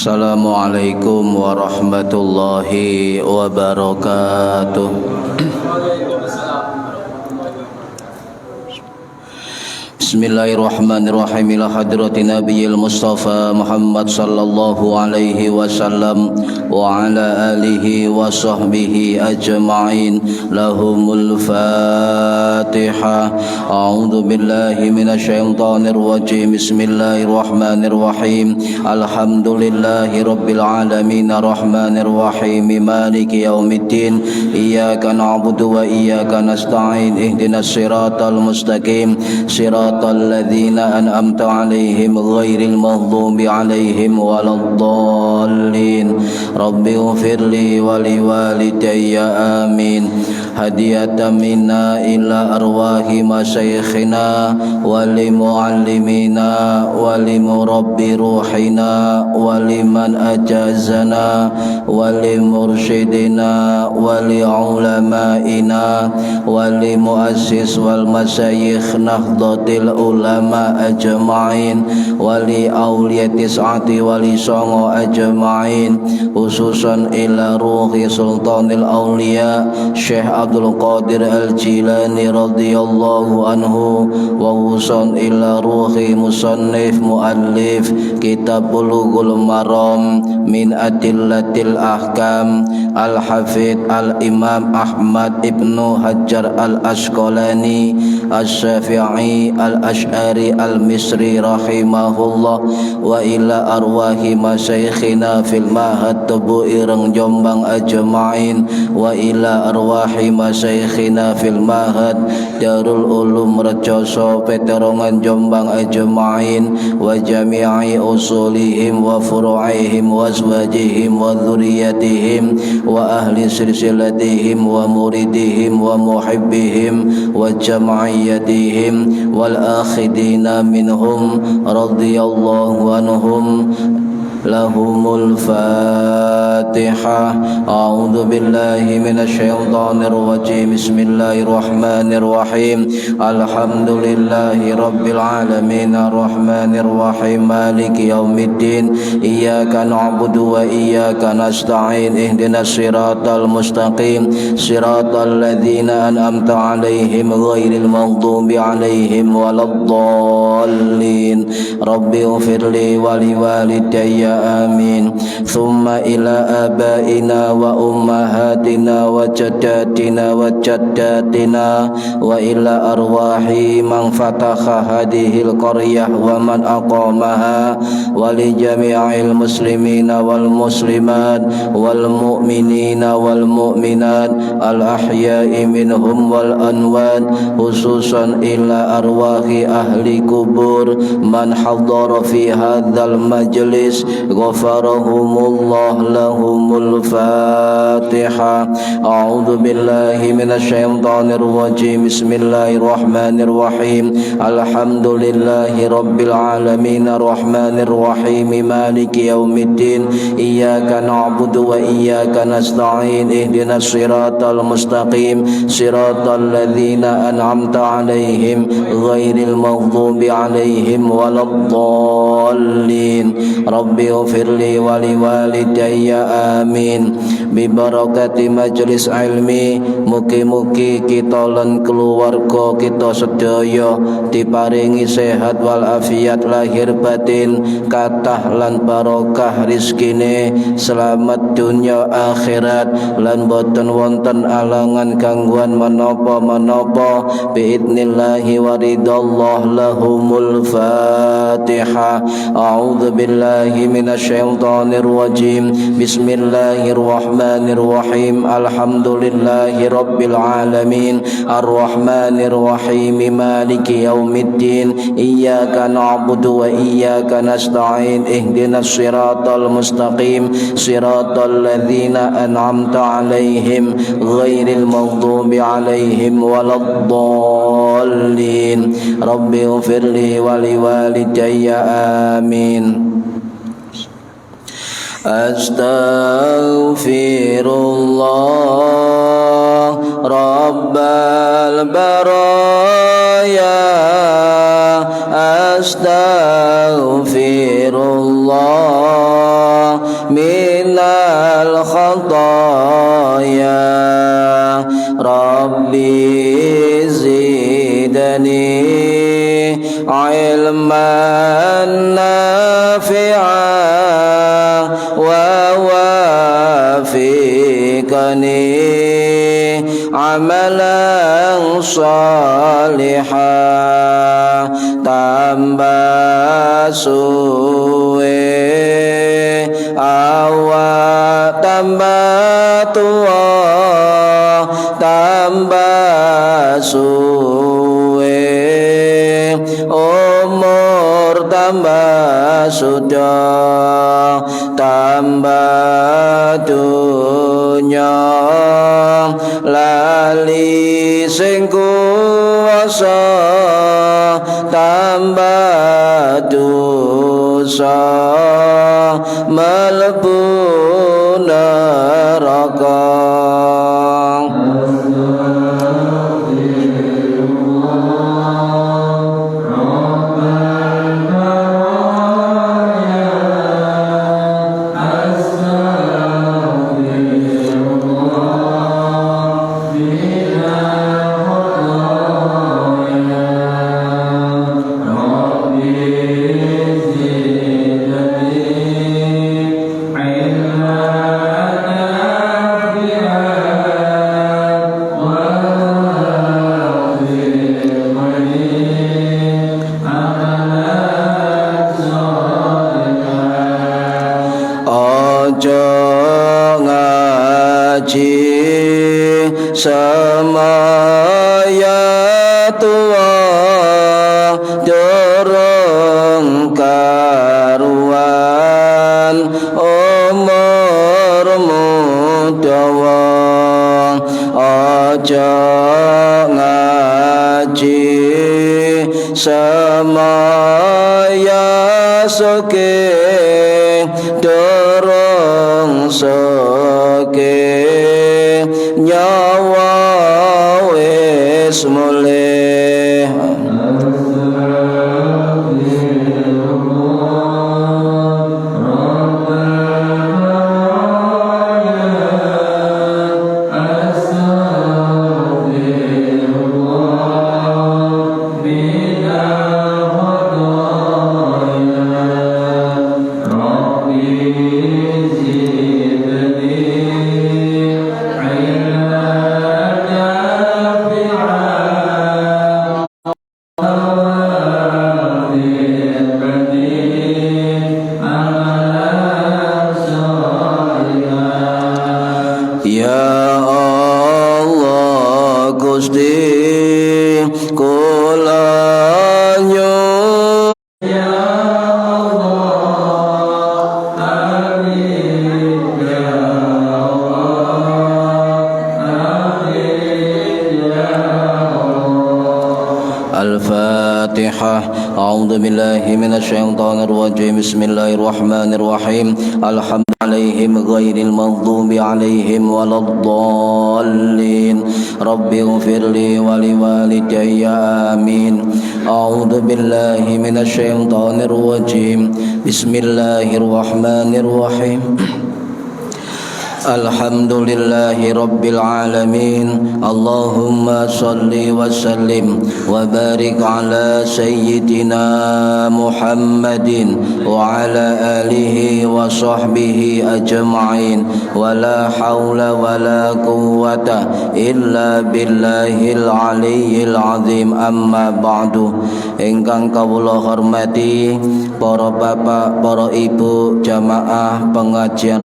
Assalamualaikum warahmatullahi wabarakatuh. Bismillahirrahmanirrahim. Ila hadrati nabiyil mustafa Muhammad sallallahu alaihi wasallam wa ala alihi wa sahbihi ajma'in. Lahumul Fatihah. A'udzu billahi minasyaitonir rajim. Bismillahirrahmanirrahim. Alhamdulillahi rabbil alamin arrahmanir rahim maliki yaumiddin. Iyyaka na'budu wa iyyaka nasta'in. Ihdinas siratal mustaqim. الذين أنعمت عليهم غير المغضوب عليهم ولا الضالين. رب اغفر لي ولوالدي آمين. هدية منا إلى أرواح مشايخنا ولمعلمينا ولمرب روحنا ولمن أجازنا ولمرشدنا ولعلمائنا ولمؤسس والمشايخ نهضة العلماء أجمعين ولأولياء تسعة ولصنع أجمعين خصوصا إلى روح سلطان الأولياء شيخ عبد القادر الجيلاني رضي الله عنه وخصوصا إلى روح مصنف مؤلف كتاب بلوغ المرام من أدلة الأحكام الحفيظ الإمام أحمد ابن حجر الأسقلاني الشافعي الأشعري المصري رحمه الله وإلى أرواح مشايخنا في المعهد Tebu Ireng Jombang ajma'in wa ila arwahi masyayikhina fil mahad Darul Ulum Rejoso Peterongan Jombang ajma'in wa jami'i usulihim wa furu'ihim wa azwajihim wa dhurriyyatihim wa ahli silsilatihim wa muridihim wa muhibbihim wa jam'iyyatihim wal akhidina minhum radhiyallahu anhum. Lahumul Fatihah. A'udzu billahi minasyaitonir rajim. Bismillahirrahmanirrahim. Alhamdulillahi rabbil alamin arrahmanir rahim maliki yaumiddin. Iyyaka na'budu wa iyyaka nasta'in. Ihdinas siratal mustaqim. Siratal ladzina an'amta 'alaihim ghairil maghdubi 'alaihim waladdallin. Rabbi ighfirli wa liwalidayya ya amin. Thumma ila abaina wa ummahatina wa jaddatina wa jaddatina wa ila arwahi man fataha hadhil qaryah wa man aqamaha wa li jami'il muslimina wal muslimat wal mu'minina wal mu'minat al ahya'i minhum wal anwat, khususan ila arwahi ahli kubur man hadara fi hadzal majlis ghafarahumullah lahumul Fatihah. A'udzu billahi minasyaitonir rajim. Bismillahirrahmanirrahim. Alhamdulillahi rabbil alamin arrahmanir rahim maliki yaumiddin iyyaka na'budu wa iyyaka nasta'in ihdinas siratal mustaqim siratal ladzina an'amta 'alaihim ghairil maghdubi 'alaihim waladdallin. Rabbi ighfirli wa liwalidayya amin. Bi barakati majlis ilmi, mugi-mugi kita lan keluarga kita sedaya diparingi sehat wal afiat lahir batin, kathah lan barokah rizkine, selamat dunya akhirat lan boten wonten alangan gangguan menapa-menapa biidnillahi wa ridallah lahumul Fatihah. A'udzu billahi minasyaitonir rajim. Bismillahirrahmanirrahim. Alhamdulillahi rabbil alamin arrahmanir rahim maliki yaumiddin iyyaka na'budu wa iyyaka nasta'in ihdinas siratal mustaqim siratal ladzina an'amta 'alaihim ghairil maghdubi 'alaihim waladdallin. Rabbi ighfirli wa liwalidayya amin. Astaghfirullah Rabbal baraya, astaghfirullah minal khataya, Rabbi zidni ilman nafi'an wa wafiqni amalan salihah. Tambah suwe awak tambah tua, tambah suwe umur tambah sudah, tambah dunya lali sing kuwasa, tambah dosa mlebu neraka. Semaya tua durung karuan, umurmu dawa, aja ngaji semaya suke durung suke nyawa wis mulih. Rabbi الفاتحة. أعوذ بالله من الشيطان الرجيم. بسم الله الرحمن الرحيم. الحمد عليهم غير المغضوب عليهم ولا الضالين. رب اغفر لي ولوالدي آمين. أعوذ بالله من الشيطان الرجيم. بسم الله الرحمن الرحيم. الحمد لله رب العالمين. اللهم صل وسلم وبارك على سيدنا محمد وعلى آله وصحبه أجمعين. ولا حول ولا قوة إلا بالله العلي العظيم. أما بعد. Ingkang kawula hormati para bapak, para ibu, jamaah pengajian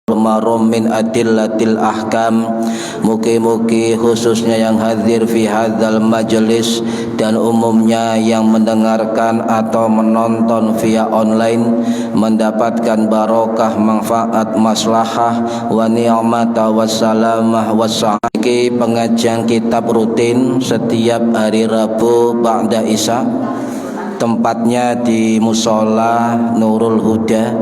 Marum min adillatil ahkam. Mugi-mugi khususnya yang hadir fi hadzal majlis dan umumnya yang mendengarkan atau menonton via online mendapatkan barokah, manfaat, maslahah wa ni'mata wassalamah wassa'iki. Pengajian kitab rutin setiap hari Rabu ba'da Isya. Tempatnya di Musola Nurul Huda,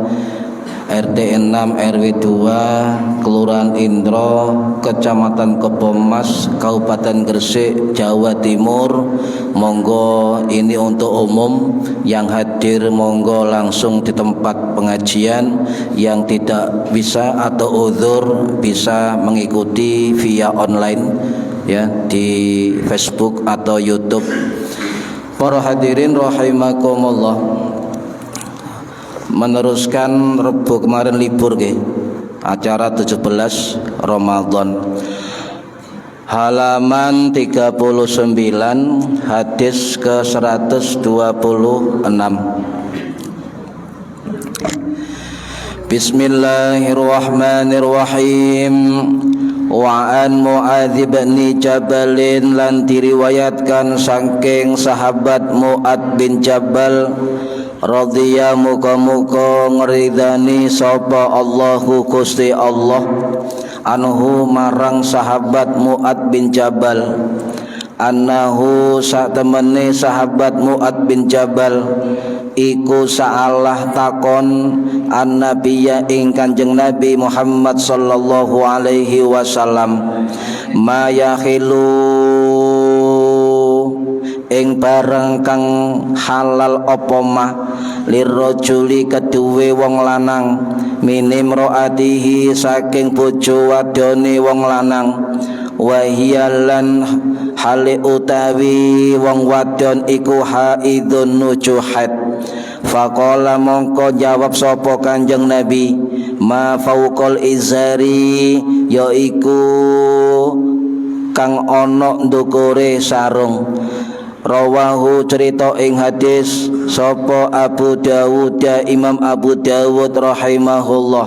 RT 6 RW 2 Kelurahan Indro, Kecamatan Kebomas, Kabupaten Gresik, Jawa Timur. Monggo ini untuk umum. Yang hadir monggo langsung di tempat pengajian. Yang tidak bisa atau uzur bisa mengikuti via online ya di Facebook atau YouTube. Para hadirin rahimakumullah. Meneruskan Rebo kemarin libur ke acara 17 Ramadan, halaman 39 hadis ke 126. Bismillahirrahmanirrahim. Wa an Mu'adz bin Jabalin, lan diriwayatkan saking sahabat Mu'adz bin Jabal radhiya muga-muga ngridani sapa Allahu Gusti Allah anhu marang sahabat Mu'adz bin Jabal, annahu satemene sahabat Mu'adz bin Jabal iku sa'alah takon annabiyya ing Kanjeng Nabi Muhammad sallallahu alaihi wasallam ma yakhilu ing barang kang halal apa mah lirrajuli keduwe wong lanang minim ro'atihi saking bojo wadone wong lanang wahiyalan hale utawi wong wadon iku haidun nujuhat. Faqala mongko jawab sapa Kanjeng Nabi ma fauqal izari yaiku kang ana ndukure sarung. Rawahu cerita ing hadis sapa Abu Dawud, Imam Abu Dawud rahimahullah,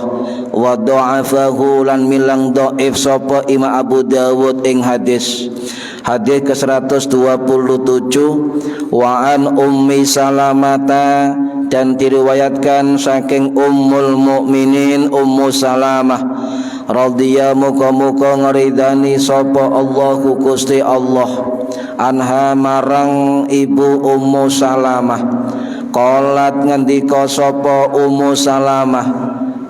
wa dha'afahu lan milang dhaif sapa Imam Abu Dawud ing hadis ke 127. Wa an Ummi Salamata, dan diriwayatkan saking Ummul Mukminin Ummu Salamah radhiya muga-muga ngridani sapa Allahu Gusti Allah anha marang ibu Ummu Salamah. Qalat ngendika sapa Ummu Salamah,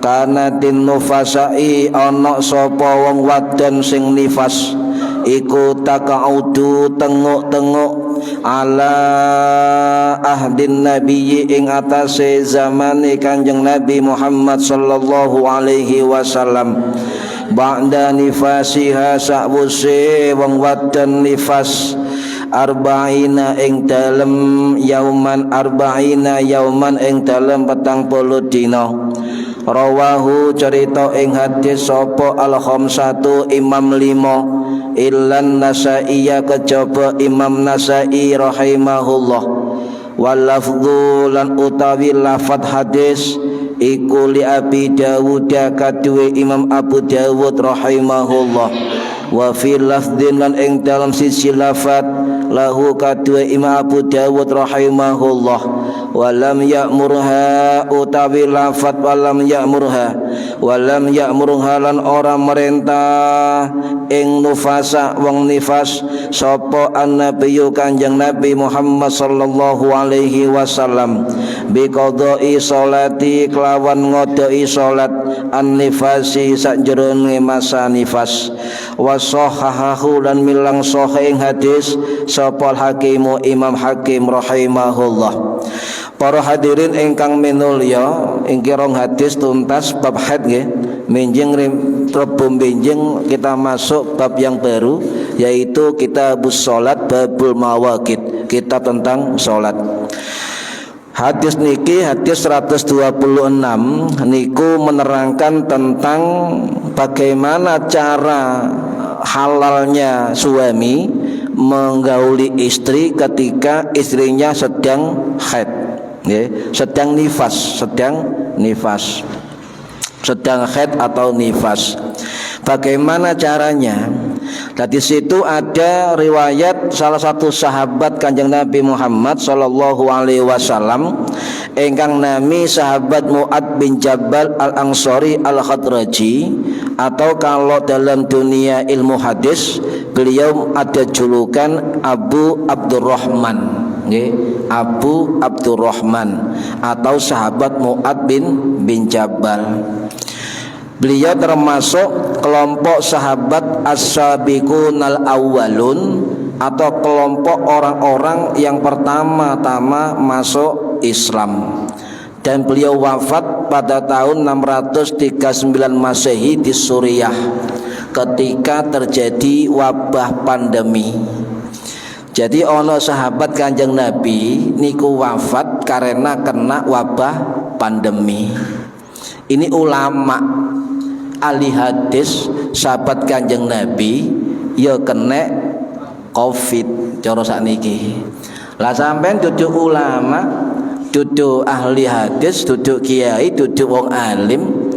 kanatin nufasai ana sapa wong wadon sing nifas iku takaudu tenguk-tenguk ala ahdin nabiyyi ing atase zamane Kanjeng Nabi Muhammad sallallahu alaihi wasallam ba'da nifasiha sa'wuse wong wadon nifas arba'ina ing dalem yauman ing dalem 40 dina. Rawahu cerita ing hadis sapa al-khamsatu imam 5 illan Nasaiya kejaba Imam Nasai rahimahullah. Wal lafdhu lan utawi lafadz hadis iku li Abi Dawud kaduwe Imam Abu Dawud rahimahullah. Wa fi lafdhin lan ing dalam sisi lafadz lahu kaduwe Imam Abu Dawud rahimahullah walam ya'murha utawi lafat walam ya'murha lan ora merintah ing nufasa wong nifas sapa annabiyyu Kanjeng Nabi Muhammad sallallahu alaihi wasallam bi qadai sholati kelawan ngodoi salat an nifasi sakjroning masa nifas wa sahahahu lan milang sahih hadis sapa Hakimu Imam Hakim rahimahullah. Para hadirin ingkang minulya inggih rong hadis tuntas bab haid nggih. Minjing Rebu minjing kita masuk bab yang baru yaitu kitabus salat babul mawaqit, kitab tentang salat. Hadis niki hadis 126 niku menerangkan tentang bagaimana cara halalnya suami menggauli istri ketika istrinya sedang haid, sedang haid atau nifas. Bagaimana caranya? Di situ ada riwayat salah satu sahabat Kanjeng Nabi Muhammad sallallahu alaihi wasallam ingkang nami sahabat Mu'ad bin Jabal Al-Ansari Al-Khadraji, atau kalau dalam dunia ilmu hadis beliau ada julukan Abu Abdurrahman, Abu Abdurrahman atau sahabat Mu'ad bin Jabal. Beliau termasuk kelompok sahabat as-sabiqunal awwalun atau kelompok orang-orang yang pertama-tama masuk Islam, dan beliau wafat pada tahun 639 Masehi di Suriah ketika terjadi wabah pandemi. Jadi ono sahabat Kanjeng Nabi niku wafat karena kena wabah pandemi. Ini ulama ahli hadis sahabat Kanjeng Nabi ya kena Covid cara sakniki. Lah sampean duduk ulama, duduk ahli hadis, duduk kiai, duduk wong alim,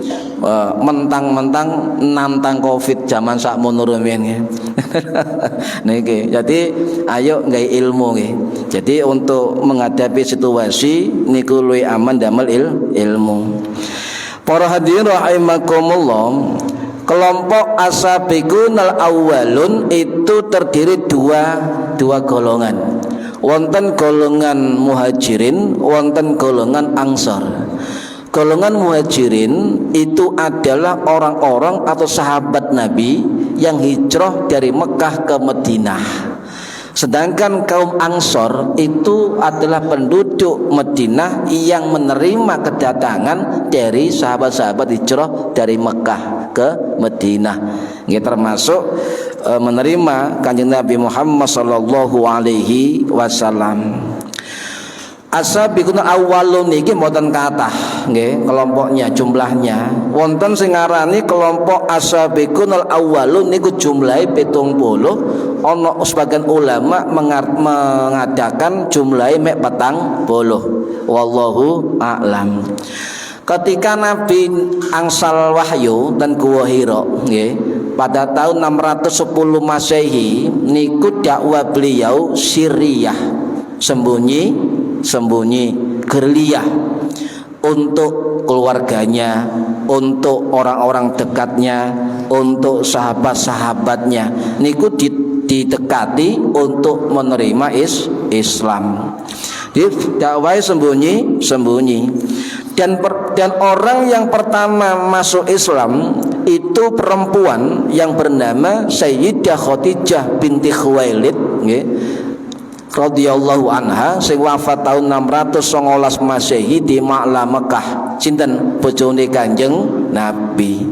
mentang-mentang nantang Covid zaman sakmono rumiyin. Niki. Jadi ayo nggawe ilmu nggih. Jadi untuk menghadapi situasi niku luwih aman damel ilmu. Para hadirin rahimakumullah, kelompok as-sabiqunal awwalun itu terdiri dua golongan. Wonten golongan muhajirin, wonten golongan ansar. Golongan muhajirin itu adalah orang-orang atau sahabat Nabi yang hijrah dari Mekah ke Madinah. Sedangkan kaum Ansor itu adalah penduduk Madinah yang menerima kedatangan dari sahabat-sahabat hijrah dari Mekah ke Madinah. Ini termasuk menerima Kanjeng Nabi Muhammad sallallahu alaihi wasallam. As-sabiqun awwalun niki mboten kathah nggih kelompoknya, jumlahnya. Wonten sing ngarani kelompok as-sabiqun awwalun niku jumlahe 70. Ono sebagian ulama mengadakan jumlahe mek 40. Wallahu a'lam. Ketika Nabi angsal wahyu dan Gua Hira nggih pada tahun 610 Masehi niku dakwah beliau sirriyah, sembunyi gerliyah untuk keluarganya, untuk orang-orang dekatnya, untuk sahabat-sahabatnya niku didekati untuk menerima Islam. Jadi dakwah sembunyi. Dan orang yang pertama masuk Islam itu perempuan yang bernama Sayyidah Khadijah binti Khuwailid radhiyallahu anha sing wafat tahun 619 Masehi di Ma'la Mekah. Sinten bojone Kanjeng Nabi.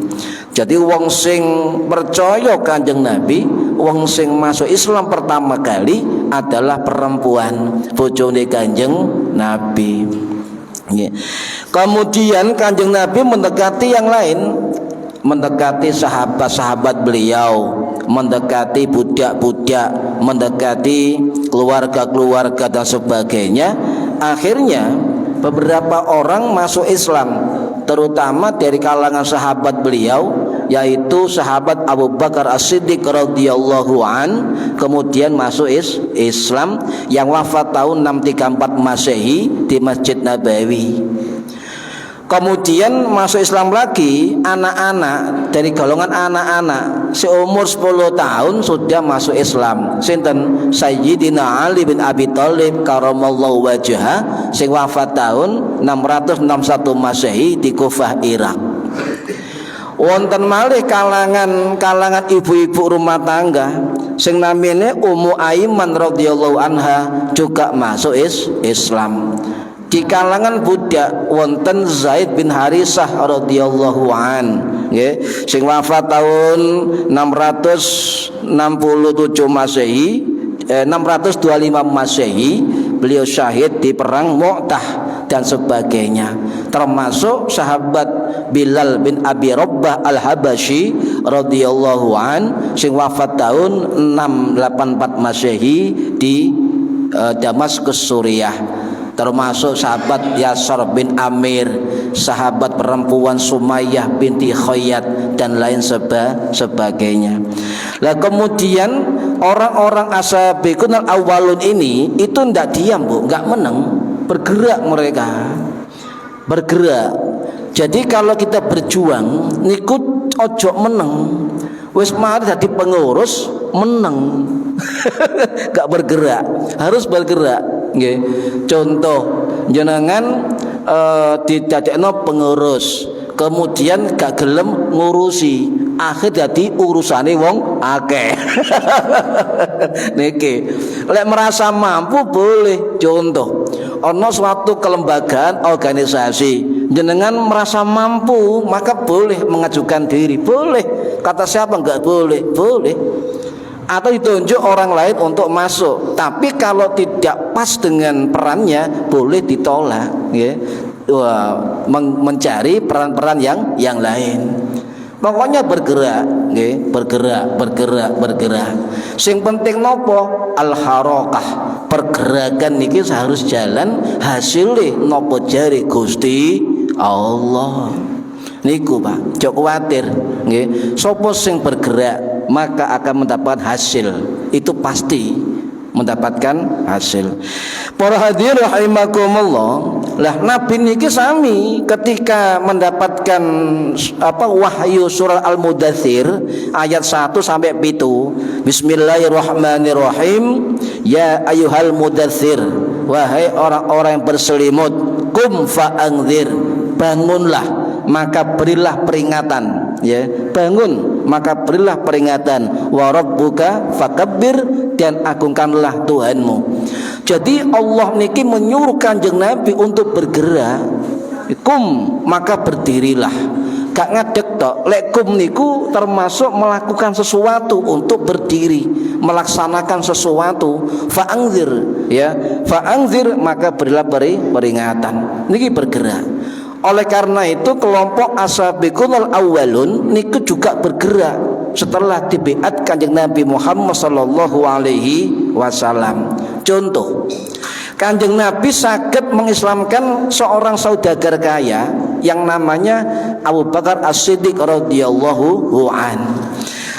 Jadi wong sing percaya Kanjeng Nabi, wong sing masuk Islam pertama kali adalah perempuan bojone Kanjeng Nabi. Kemudian Kanjeng Nabi mendekati yang lain, mendekati sahabat-sahabat beliau, mendekati budak-budak, mendekati keluarga-keluarga dan sebagainya. Akhirnya beberapa orang masuk Islam, terutama dari kalangan sahabat beliau yaitu sahabat Abu Bakar As-Siddiq radhiyallahu an, kemudian masuk Islam, yang wafat tahun 634 Masehi di Masjid Nabawi. Kemudian masuk Islam lagi anak-anak, dari golongan anak-anak seumur 10 tahun sudah masuk Islam. Sinten? Sayyidina Ali bin Abi Thalib karamallahu wajhah, sing wafat tahun 661 Masehi di Kufah, Irak. Wonten malih kalangan ibu-ibu rumah tangga sing namine Ummu Aiman radhiyallahu anha juga masuk Islam. Di kalangan budak wonten Zaid bin Harisah radhiyallahu an, nggih, sing wafat tahun 667 Masehi, 625 Masehi. Beliau syahid di perang Mu'tah dan sebagainya. Termasuk sahabat Bilal bin Abi Rabbah Al-Habasyi radhiyallahu an, sing wafat tahun 684 Masehi di Damaskus, Suriah. Termasuk sahabat Yasar bin Amir, sahabat perempuan Sumayyah binti Khayyat, dan lain sebagainya. Lah kemudian orang-orang ashabiqun al-awwalun ini itu ndak diam, Bu, nggak meneng, bergerak mereka. Bergerak. Jadi kalau kita berjuang niku ojo meneng. Wis mari dadi pengurus meneng. Gak bergerak, harus bergerak. Nggih. Contoh jenengan didadekno pengurus, kemudian gak gelem ngurusi, akhir dadi urusane wong akeh. Niki lek merasa mampu boleh. Contoh ana suatu kelembagaan organisasi, jenengan merasa mampu maka boleh mengajukan diri, boleh. Kata siapa enggak boleh? Boleh. Atau ditunjuk orang lain untuk masuk, tapi kalau tidak pas dengan perannya boleh ditolak, ya. Mencari peran-peran yang lain. Pokoknya bergerak, ya. Bergerak. Sing penting nopo? Al-harakah. Pergerakan niki harus jalan, hasilnya nopo jari Gusti Allah. Niku Pak, jok kuwatir, nggih. Sapa sing bergerak maka akan mendapatkan hasil. Itu pasti mendapatkan hasil. Para hadirin rahimakumullah. Lah Nabi niki sami ketika mendapatkan wahyu surah Al-Mudaththir ayat 1 sampai 7. Bismillahirrahmanirrahim. Ya ayyuhal mudaththir, wahai orang-orang yang berselimut, qum fa'anzir, bangunlah maka berilah peringatan, ya, bangun maka berilah peringatan, wa rabbuka fakabbir, dan agungkanlah Tuhanmu. Jadi Allah niki menyuruh Kanjeng Nabi untuk bergerak. Kum, maka berdirilah. Gak ngadeg tok. Lek kum niku termasuk melakukan sesuatu, untuk berdiri, melaksanakan sesuatu. Fa'anzir, ya, fa'anzir maka berilah peringatan. Niki bergerak. Oleh karena itu kelompok ashabiqunul awwalun niku juga bergerak setelah dibiat Kanjeng Nabi Muhammad sallallahu alaihi wasallam. Contoh, Kanjeng Nabi saged mengislamkan seorang saudagar kaya yang namanya Abu Bakar As-Siddiq radhiyallahu an.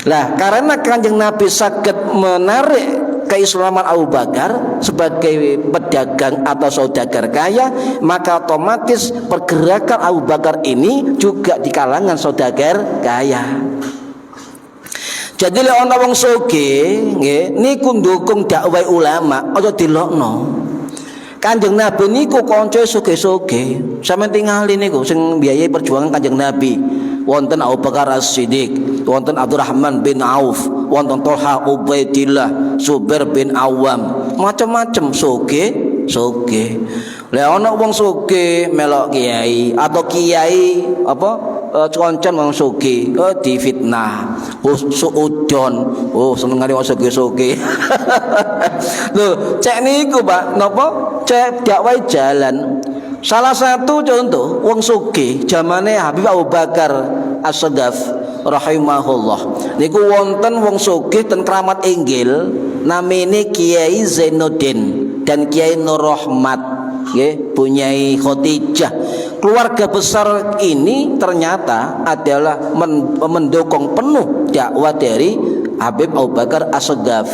Lah karena Kanjeng Nabi saged menarik keislaman Abu Bakar sebagai pedagang atau saudagar kaya, maka otomatis pergerakan Abu Bakar ini juga di kalangan saudagar kaya. Jadi lek ana wong sugih nggih niku ndukung dakwah ulama, aja dilokno. Kanjeng Nabi niku kanca sugih-sugih, sampeyan tingali niku sing biayai perjuangan Kanjeng Nabi. Wonten Abu Bakar As-Siddiq, wonten Abdurrahman bin Auf, wonten Thalha Ubaidillah, Zubair bin Awam, macam-macam sugih. Lah ana wong sugih melok kiai atau kiai concon wong sugih, difitnah, suudon, senengane wong sugih-sugih. Lho, cek niku Pak, napa? Cek dakwah jalan. Salah satu contoh wong sugih zamane Habib Abu Bakar As-Saggaf rahimahullah. Niku wonten wong sugih ten Kramat Inggil namine Kiai Zainuddin dan Kiai Nur Rahmat, nggih, punyai Khadijah. keluarga besar ini ternyata adalah mendukung penuh dakwah dari Habib Abu Bakar As-Segaf.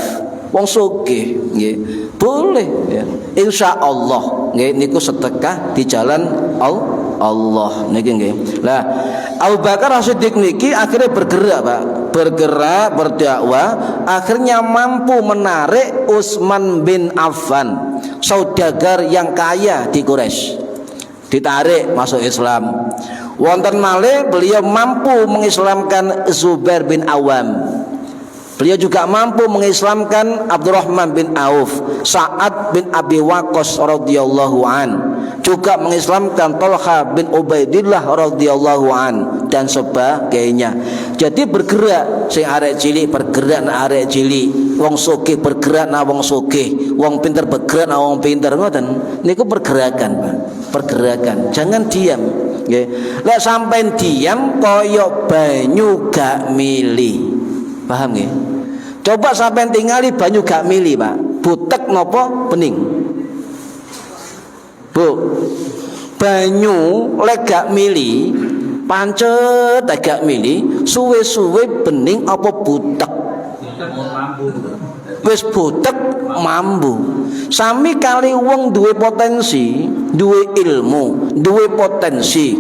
Wong sugih nggih. Boleh ya. Insyaallah nggih niku sedekah di jalan Allah niki nggih. Lah Abu Bakar As-Siddiq niki akhirnya bergerak, Pak. Bergerak berdakwah, akhirnya mampu menarik Utsman bin Affan, saudagar yang kaya di Quraisy. Ditarik masuk Islam. Wonten malih beliau mampu mengislamkan Zubair bin Awam. Beliau juga mampu mengislamkan Abdurrahman bin Auf, Sa'ad bin Abi Waqqas radhiyallahu an, juga mengislamkan Talha bin Ubaidillah radhiyallahu an dan sebagainya. Jadi bergerak sing arek cilik bergerak nak arek cilik, wong sugih bergerak nak wong sugih, wong pinter bergerak nak wong pinter, ngoten. Niku pergerakan, Pak. Pergerakan. Jangan diam, nggih. Lek sampean diam kaya banyu gak mili. Paham nggih? Coba sampean tingali banyu gak mili, Pak. Butek napa bening? Bu. Banyu lek gak mili, pancet gak mili, suwe-suwe bening apa butek? Wis butek mambu. Sami kali wong duwe potensi, duwe ilmu, duwe potensi,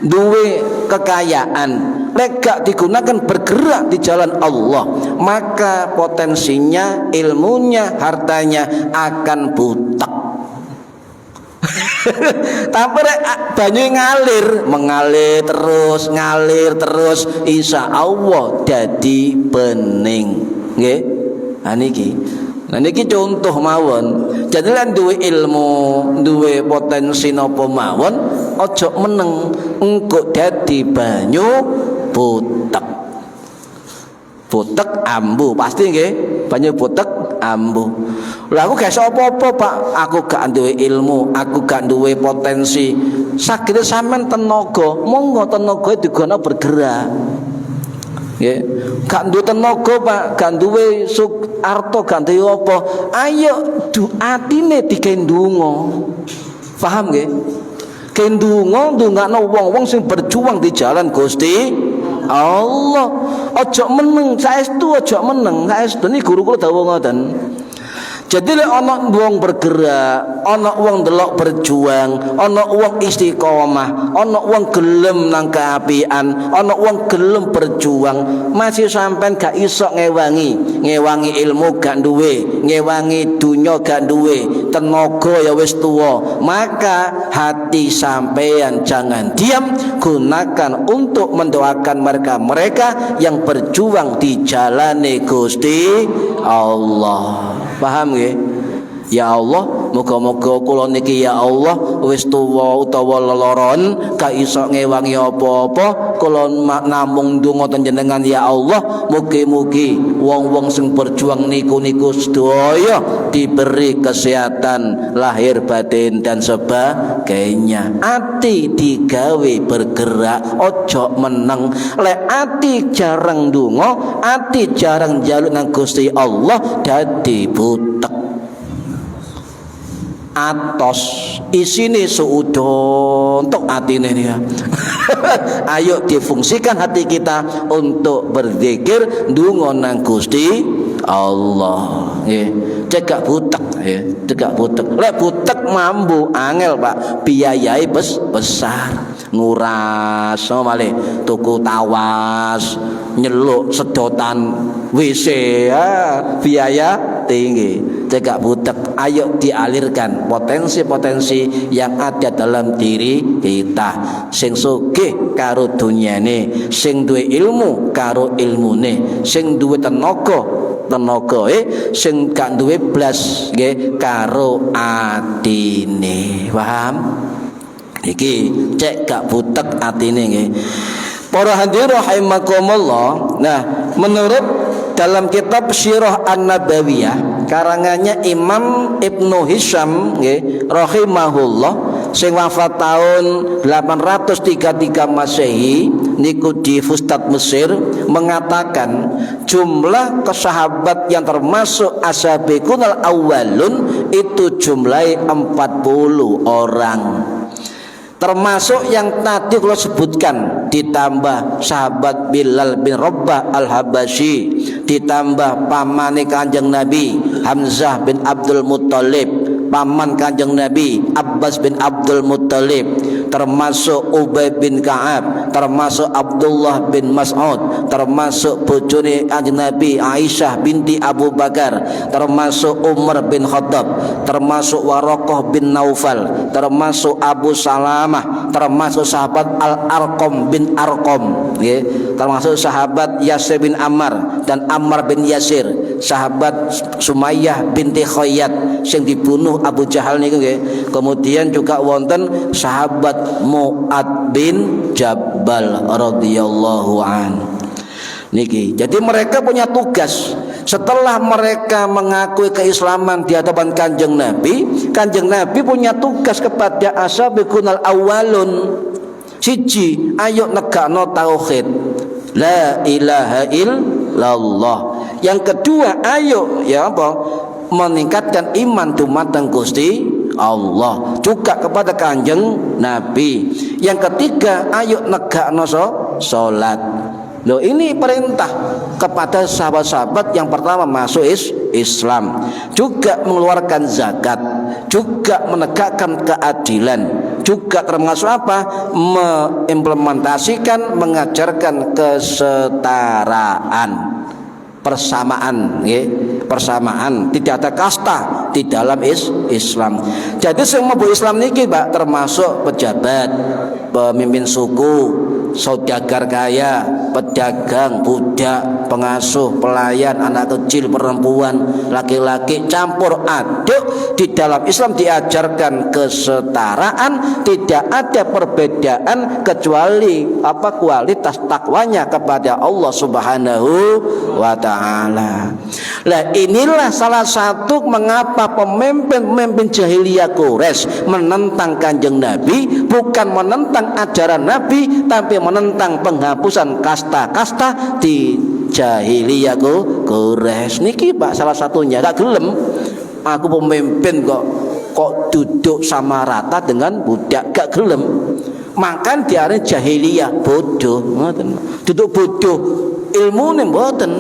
duwe kekayaan, lek gak digunakan bergerak di jalan Allah, maka potensinya, ilmunya, hartanya akan butek. Tapi banyu ngalir, ngalir terus, insya Allah jadi bening. Nggih, niki contoh mawon. Jadi lan duwe ilmu, duwe potensi napa mawon, ojo meneng engko dadi banyu butek. Butek ambu pasti nggih, banyu butek ambu. Lah aku gak iso apa-apa, Pak. Aku gak duwe ilmu, aku gak duwe potensi. Saged sampean tenaga, monggo tenaga digono bergerak. Nggih. Gak duwe tenaga, Pak, gak duwe arta, gak duwe apa. Ayo atine dikendungo. Paham nggih? Kendungo ndongakno wong-wong sing berjuang di jalan Gusti Allah. Ojo meneng, saestu ojo meneng. Saestu niki guru kula dawuh ngoten. Jadi lek ana wong bergerak, ana wong delok berjuang, ana wong istiqomah, ana wong gelem nang kaapian, ana wong gelem berjuang, masih sampean gak iso ngewangi ilmu gak duwe, ngewangi dunya gak duwe, tenaga ya wis tuwa, maka hati sampean jangan diam, gunakan untuk mendoakan mereka yang berjuang di jalane Gusti Allah. Paham nggih? Ya Allah, moga-moga kula niki ya Allah wis tuwa utawa leloron, gak iso ngewangi apa-apa, kula namung ndonga jenengan ya Allah, mugi-mugi wong-wong sing berjuang niku sedaya diberi kesehatan lahir batin dan sebagainya. Ati digawe bergerak, ojo meneng. Lek ati jarang ndonga, ati jarang njaluk nang Gusti Allah, dadi butek. Atos isine suudon untuk atine ya. Ayo difungsikan hati kita untuk berzikir ndonga nang Gusti Allah. Nggih, cegak butek ya, cegak butek. Lek butek mambu angel, Pak, biayai besar. Nguras sama malih tuku tawas, nyeluk sedotan WC ya, biaya tinggi. Cegak butek. Ayo dialirkan potensi-potensi yang ada dalam diri kita. Sing sugih karo dunyane, sing duwe ilmu karo ilmune, sing duwe tenaga sing gak duwe blas nggih karo atine. Paham? Iki cek gak butek atine nggih. Para hadirin rahimakumullah. Nah, menurut dalam kitab Sirah An-Nabawiyah karangannya Imam Ibnu Hisham nggih rahimahullah sing wafat tahun 833 Masehi niku di Fustat Mesir, mengatakan jumlah kesahabat yang termasuk ashabiqunal awwalun itu jumlahnya 40 orang. Termasuk yang tadi kalau sebutkan, ditambah sahabat Bilal bin Rabah al-Habasyi, ditambah pamane Kanjeng Nabi Hamzah bin Abdul Muttalib, paman Kanjeng Nabi Abbas bin Abdul Muttalib, termasuk Ubay bin Ka'ab, termasuk Abdullah bin Mas'ud, termasuk bojone Kanjeng Nabi Aisyah binti Abu Bakar, termasuk Umar bin Khattab, termasuk Waraqah bin Naufal, termasuk Abu Salamah, termasuk sahabat Al-Arqam bin Arqam, ya, termasuk sahabat Yasir bin Ammar dan Ammar bin Yasir, sahabat Sumayyah binti Khayyat yang dibunuh Abu Jahal niku nggih. Kemudian juga wonten sahabat Mu'ad bin Jabal radhiyallahu an. Niki. Jadi mereka punya tugas. Setelah mereka mengakui keislaman di hadapan Kanjeng Nabi punya tugas kepada ashabiqunal awwalun. Siji, ayo negakno tauhid, la ilaha illallah. Yang kedua, ayo ya apa? Meningkatkan iman dumateng Gusti Allah, juga kepada Kanjeng Nabi. Yang ketiga, ayo negakno salat. Loh, ini perintah kepada sahabat-sahabat yang pertama masuk Islam, juga mengeluarkan zakat, juga menegakkan keadilan, juga termasuk apa? Mengimplementasikan, mengajarkan kesetaraan, persamaan, ya, persamaan, tidak ada kasta di dalam Islam. Jadi semua Islam niki Pak, termasuk pejabat, pemimpin suku, saudagar kaya, pedagang, budak, pengasuh, pelayan, anak kecil, perempuan, laki-laki, campur aduk. Di dalam Islam diajarkan kesetaraan, tidak ada perbedaan kecuali apa? Kualitas takwanya kepada Allah Subhanahu wa ta'ala. Nah, inilah salah satu mengapa pemimpin jahiliyah Quraisy menentang Kanjeng Nabi, bukan menentang ajaran Nabi, tapi menentang penghapusan kasta-kasta di jahiliyah Quraisy. Niki Pak salah satunya, gak gelem aku pemimpin kok duduk sama rata dengan budak, gak gelem. Makan diare jahiliyah, bodoh, ngoten. Duduk bodoh, ilmune mboten,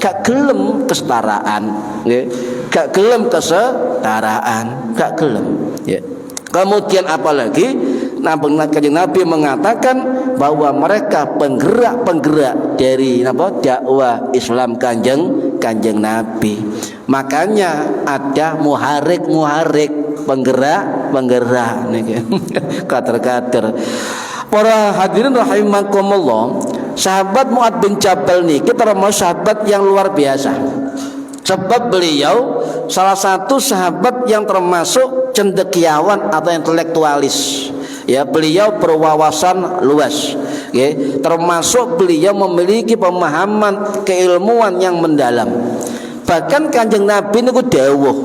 gak gelem kesetaraan, nggih. Gak gelem kesetaraan, gak gelem, ya. Kemudian apalagi Kanjeng Nabi mengatakan bahwa mereka penggerak dari dakwah Islam Kanjeng Nabi. Makanya ada muharik penggerak niki. Kader-kader. Para hadirin rahimakumullah, sahabat Mu'ad bin Jabal niki termasuk sahabat yang luar biasa. Sebab beliau salah satu sahabat yang termasuk cendekiawan atau intelektualis. Ya, beliau berwawasan luas, ya. Termasuk beliau memiliki pemahaman keilmuan yang mendalam. Bahkan Kanjeng Nabi niku dawuh,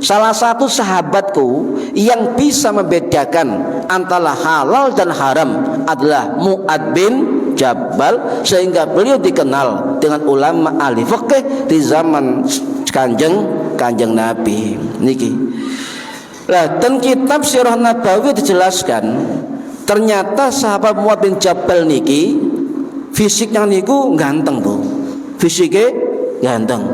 salah satu sahabatku yang bisa membedakan antara halal dan haram adalah Mu'ad bin Jabal, sehingga beliau dikenal dengan ulama ahli fikih di zaman Kanjeng Nabi niki. Lah, dan kitab Sirah Nabawi dijelaskan ternyata sahabat Mu'ad bin Jabal niki fisiknya niku ganteng, Bu. Fisiknya ganteng,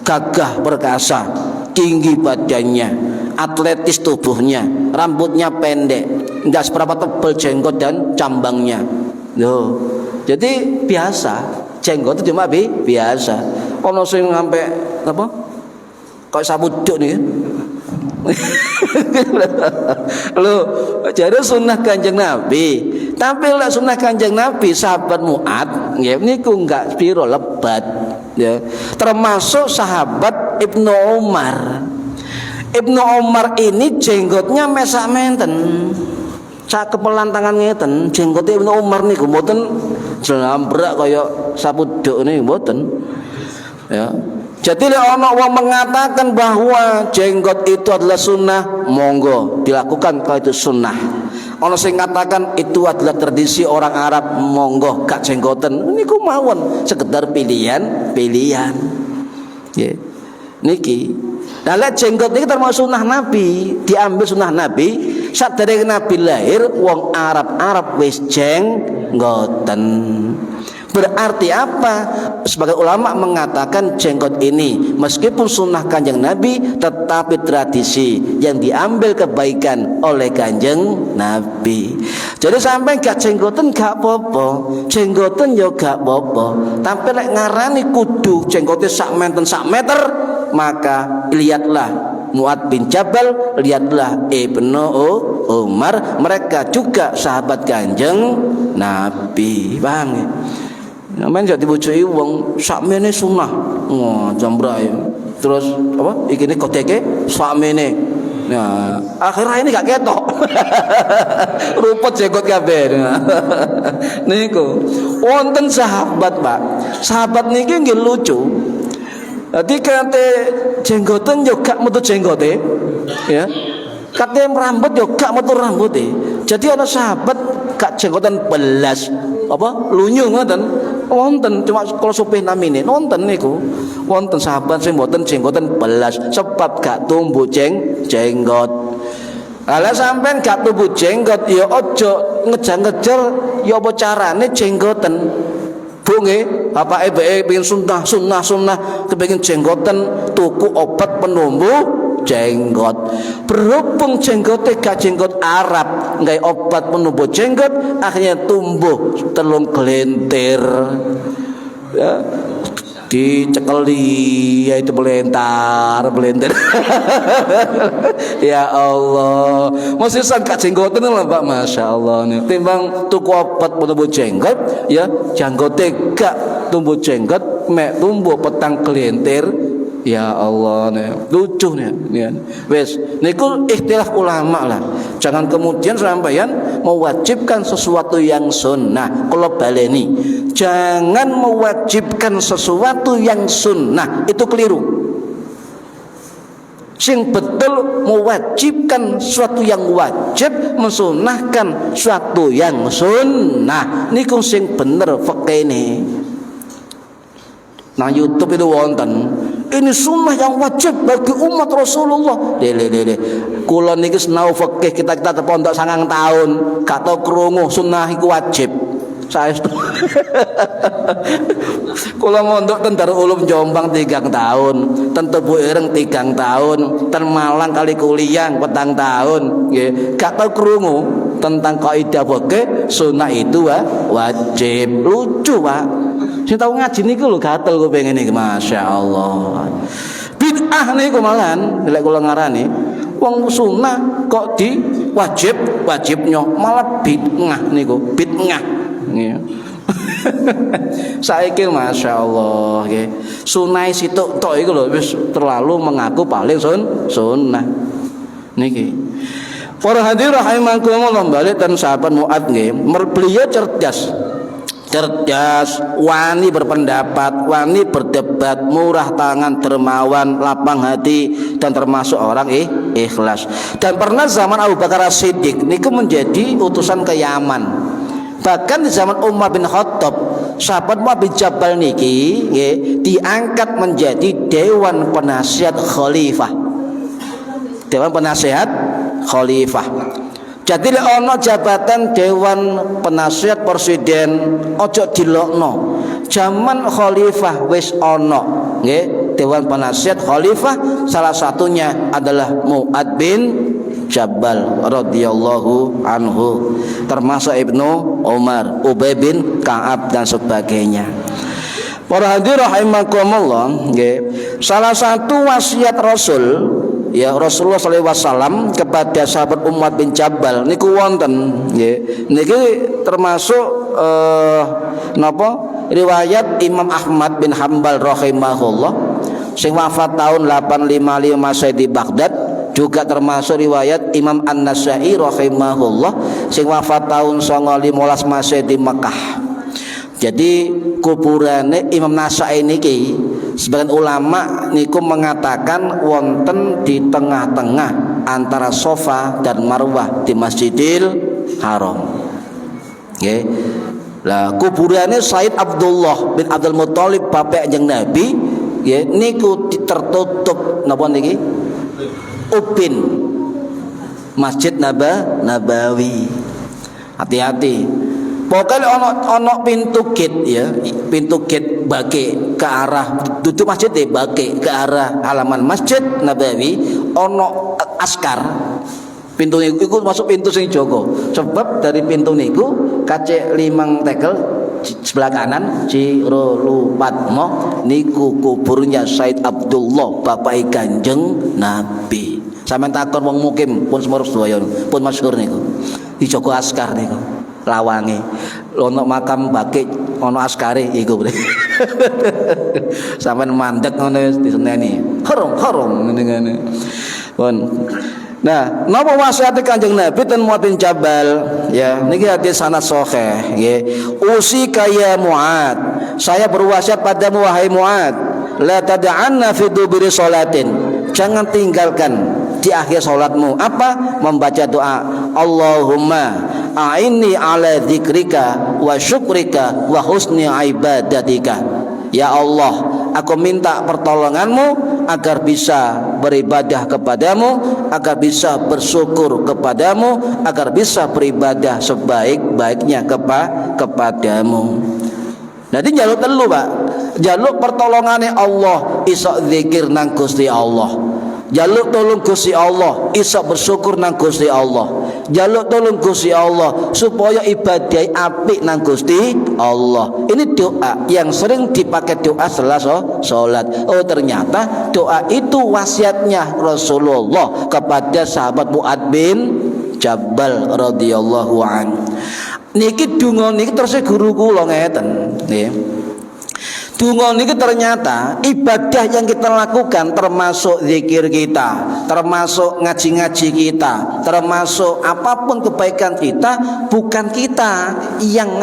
gagah perkasa, tinggi badannya, atletis tubuhnya, rambutnya pendek, enggak seberapa tebal jenggot dan cambangnya. Loh, jadi biasa, jenggot itu cuma biasa. Ono sing sampai apa? Kok sabuduk nih. Loh, jadi sunnah Kanjeng Nabi. Tapi lah sunnah Kanjeng Nabi sahabat Mu'ad nggih niku enggak piro lebat, ya. Termasuk sahabat Ibnu Umar. Ibnu Umar ini jenggotnya mesak menten. Sak kepelan tangan ngeten, jenggote Ibnu Umar niku mboten jelambrak kaya sabuduk niku mboten. Ya. Jadi ono wong mengatakan bahwa jenggot itu adalah sunnah, monggo dilakukan kalau itu sunnah. Ono sing katakan itu adalah tradisi orang Arab, monggo gak jenggoten. Niku mawon sekedar pilihan. Ya. Niki. Nah, jenggot ini termasuk sunnah Nabi, diambil sunnah Nabi. Sadurunge Nabi lahir wong Arab wis jenggoten. Berarti apa? Sebagai ulama mengatakan jenggot ini meskipun sunnah Kanjeng Nabi tetapi tradisi yang diambil kebaikan oleh Kanjeng Nabi. Jadi sampai gak jenggoten gak apa-apa, jenggoten yo gak apa-apa. Tapi lek ngarani kudu jenggote sak meter, maka lihatlah Mu'ad bin Jabal, lihatlah Ibnu Umar, mereka juga sahabat Kanjeng Nabi. Paham ya? Namanya jadi dibujuki wong sakmene sunah. Wah, jambrai. Terus apa? Iki kodeke sakmene. Nah, akhirnya ini gak ketok. Rupet jenggot kabeh. Niku wonten sahabat, Pak. Sahabat niki nggih lucu. Dadi kate jenggoten yo gak metu jenggote, ya. Kate rambut yo gak metu rambuté. Jadi ana sahabat gak jenggoten belas apa lunyu ngoten. Wonten cuma kalau supih namine wonten niku. Wonten sahabat sing mboten jenggoten belas sebab gak tumbuh jenggot. Ala sampean gak tumbuh jenggot ya aja ngejar-ngejar ya apa carane jenggoten. Bu nggih, bapake bae pengin sunah kepengin jenggoten tuku obat penumbuh jenggot. Berhubung jenggote gak jenggot Arab, nggae obat penumbuh jenggot, akhirnya tumbuh telung gelentir. Ya, dicekeli yaitu belentar. Ya Allah, masih gak jenggoten lho Pak, Masya Allah nih. Timbang tuku obat penumbuh jenggot, ya jenggote gak tumbuh jenggot, mek tumbuh petang gelentir. Ya Allah nih, lucu nih. Wes, niku ikhtilaf ulama lah. Jangan kemudian sampeyan mewajibkan sesuatu yang sunnah. Kalau baleni, jangan mewajibkan sesuatu yang sunnah, itu keliru. Sing betul mewajibkan sesuatu yang wajib, mensunahkan sesuatu yang sunnah. Niku sing bener fikih ini. Nah YouTube itu wonten. Ini sunnah yang wajib bagi umat Rasulullah. Dele. Kula niki sinau fikih kita pondok 9 tahun, gak tau krungu sunnah iku wajib. Saestu. Kula mondok ten Darul Ulum Jombang 3 tahun, ten Tebu Ireng 3 tahun, ten Malang kali kuliah 4 tahun, nggih. Gak tau krungu tentang kaidah fikih sunnah itu wajib. Lucu, Pak. Sing tau ngaji niku lho gatel kepengin iki, Masya Allah. Bid'ah niku malahan lek kula ngarani wong sunnah kok wajibnya malah bid'ah niku, bid'ah. Nggih. Saiki Masya Allah nggih. Sunah sitok tok iku lho wis terlalu mengaku paling sunnah. Niki. Para hadirin rahimakumullah, balik dan sahabat Mu'ad nggih, beliau cerdas, wani berpendapat, wani berdebat, murah tangan, dermawan, lapang hati, dan termasuk orang ikhlas. Dan pernah zaman Abu Bakar As-Siddiq niku menjadi utusan ke Yaman. Bahkan di zaman Umar bin Khattab, sahabat Mu'ad bin Jabal niki diangkat menjadi dewan penasihat khalifah. Dewan penasihat khalifah. Jadi ono jabatan dewan penasihat presiden ojo dilokno. Zaman khalifah wis ono, nggih, dewan penasihat khalifah, salah satunya adalah Mu'ad bin Jabal radhiyallahu anhu, termasuk Ibnu Umar, Ubay bin Ka'ab dan sebagainya. Para hadirin rahimakumullah, nggih, salah satu wasiat Rasul, ya Rasulullah sallallahu alaihi wasallam kepada sahabat Mu'ad bin Jabal niku wonten nggih. Niki termasuk napa riwayat Imam Ahmad bin Hambal rahimahullah sing wafat tahun 855 Masehi di Baghdad, juga termasuk riwayat Imam An-Nasa'i rahimahullah sing wafat tahun 915 Masehi di Mekah. Jadi kuburane Imam Nasa'i niki sebagian ulama niku mengatakan wonten di tengah-tengah antara Safa dan Marwah di Masjidil Haram. Nggih. Lah kuburane Said Abdullah bin Abdul Muthalib bapak kanjeng Nabi nggih niku tertutup napa niki? Ubin. Masjid Nabawi. Hati-hati. Pokoknya ono pintu gate ya, pintu gate bagi ke arah duduk masjid bagi ke arah halaman Masjid Nabawi, ono askar. Pintu niku masuk pintu sing Joko. Sebab dari pintu niku kacek 5 tekel sebelah kanan Ciro Lupatmo niku kuburnya Said Abdullah bapak Kanjeng Nabi. Sampeyan takon wong mukim pun semurus sedaya pun masyhur niku. Di Joko askar niku. Lawange ono makam baki ono askare iku bre. Sampeyan mandek ngono diseneni. Harum ngene. Pun. Nah, napa wasiat Kanjeng Nabi ten Muadzin Jabal ya, niki hadis sanad sahih nggih. Usika ya Muad, saya berwasiat padamu wahai Muad, la tad'anna fi duburi salatin. Jangan tinggalkan di akhir salatmu apa? Membaca doa. Allahumma a'inni ala dzikrika wa syukrika wa husni ibadatika. Ya Allah, aku minta pertolonganmu agar bisa beribadah kepadamu, agar bisa bersyukur kepadamu, agar bisa beribadah sebaik-baiknya kepadamu. Nanti jaluk telu Pak, jaluk pertolongannya Allah, isok zikir nang Gusti Allah, jaluk tolong Gusti Allah, isok bersyukur nang Gusti Allah, jaluk tolong Gusti Allah supaya ibadah apik nang Gusti Allah. Ini doa yang sering dipakai doa setelah sholat. Oh ternyata doa itu wasiatnya Rasulullah kepada sahabat Muad bin Jabal radhiyallahu an. Niki donga niki terus guru kula ngeten nggih. Donga niki ternyata ibadah yang kita lakukan termasuk zikir kita, termasuk ngaji-ngaji kita, termasuk apapun kebaikan kita, bukan kita yang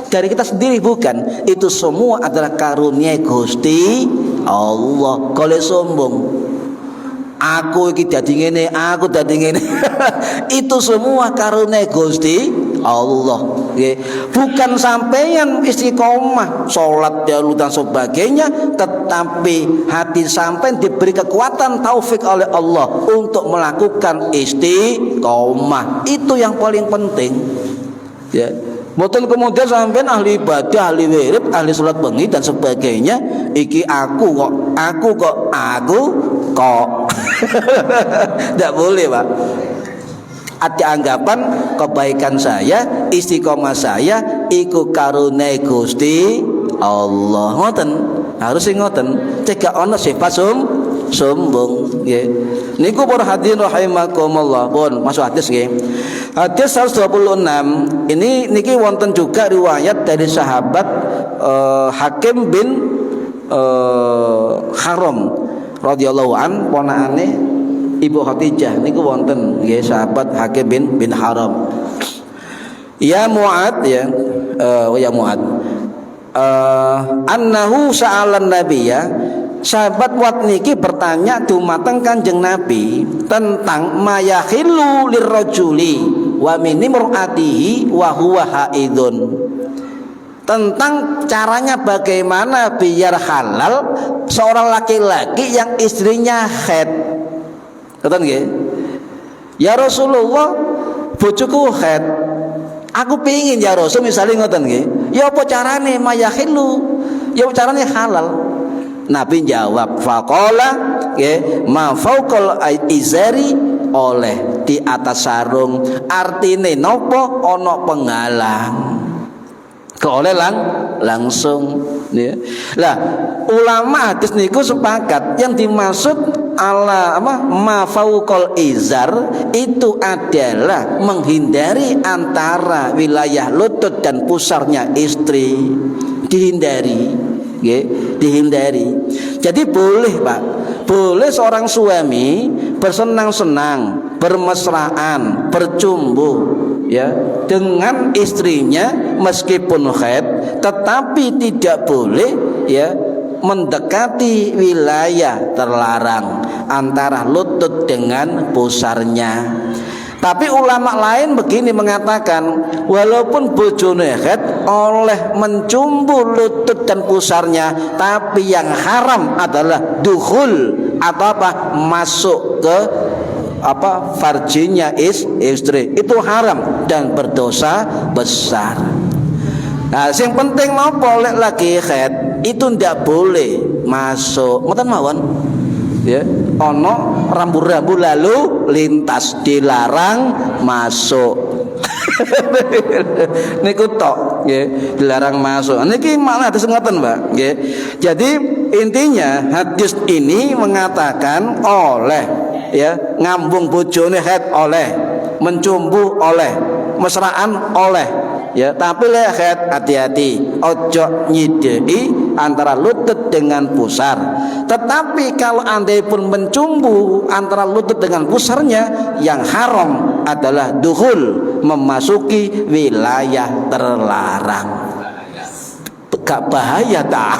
dari kita sendiri, bukan. Itu semua adalah karunia Gusti Allah. Kalau sombong, aku iki dadi ngene, aku dadi ngene. Itu semua karunia Gusti Allah. Bukan sampeyan istiqomah salat ya dan sebagainya, tetapi hati sampeyan diberi kekuatan taufik oleh Allah untuk melakukan istiqomah. Itu yang paling penting ya. Mboten kemudian sampeyan ahli ibadah, ahli wirid, ahli salat bengi dan sebagainya, iki aku kok tidak boleh Pak. Ada anggapan kebaikan saya, istiqomah saya iku karunai Gusti Allah. Ngoten, harus ngoten. Cegah ana sifat sombong nggih. Niku para hadirin rahimakumullah. Pun masuk hadis nggih. Hadis 126. Ini niki wonten juga riwayat dari sahabat Hakim bin Haram radhiyallahu an, ponakane Ibu Khadijah niku wonten nggih sahabat Hakim bin Haram. Ya Muad ya, ya Muad. Annahu sa'alan nabiyya, sahabat Muad niki bertanya dumateng Kanjeng Nabi tentang mayakhillu lirrajuli wa min imraatihi wa huwa haidun. Tentang caranya bagaimana biar halal seorang laki-laki yang istrinya haid. Kata nggih, ya Rasulullah, bojoku haid. Aku pingin ya Rasul misalnya ngoten nggih. Ya apa carane mayakhillu? Ya apa carane halal? Nabi jawab, faqala nggih, ma fauqal izari, oleh di atas sarung. Artine napa? Ana penghalang. Oleh langsung ya. Lah ulama hadis niku sepakat yang dimaksud ala ma fauqal izar itu adalah menghindari antara wilayah lutut dan pusarnya istri, dihindari nggih, dihindari. Jadi boleh Pak, boleh seorang suami bersenang-senang, bermesraan, bercumbu ya dengan istrinya meskipun haid, tetapi tidak boleh ya mendekati wilayah terlarang antara lutut dengan pusarnya. Tapi ulama lain begini mengatakan, walaupun bojone haid oleh mencumbu lutut dan pusarnya, tapi yang haram adalah dukhul atau masuk ke farjinya istri itu haram dan berdosa besar. Nah, yang penting mau polek lagi haid itu ndak boleh masuk. Ngoten mawon. Ya, ono rambu-rambu lalu lintas dilarang masuk. Niku tok nggih, dilarang masuk. Niki makna hadis ngoten, Mbak, nggih. Jadi intinya hadis ini mengatakan oleh ya ngambung bojone haid oleh, mencumbu oleh, mesraan oleh. Ya, tapi lihat hati-hati, ojo nyidei antara lutut dengan pusar. Tetapi kalau andai pun mencumbu antara lutut dengan pusarnya, yang haram adalah dukhul, memasuki wilayah terlarang. Gak bahaya tak?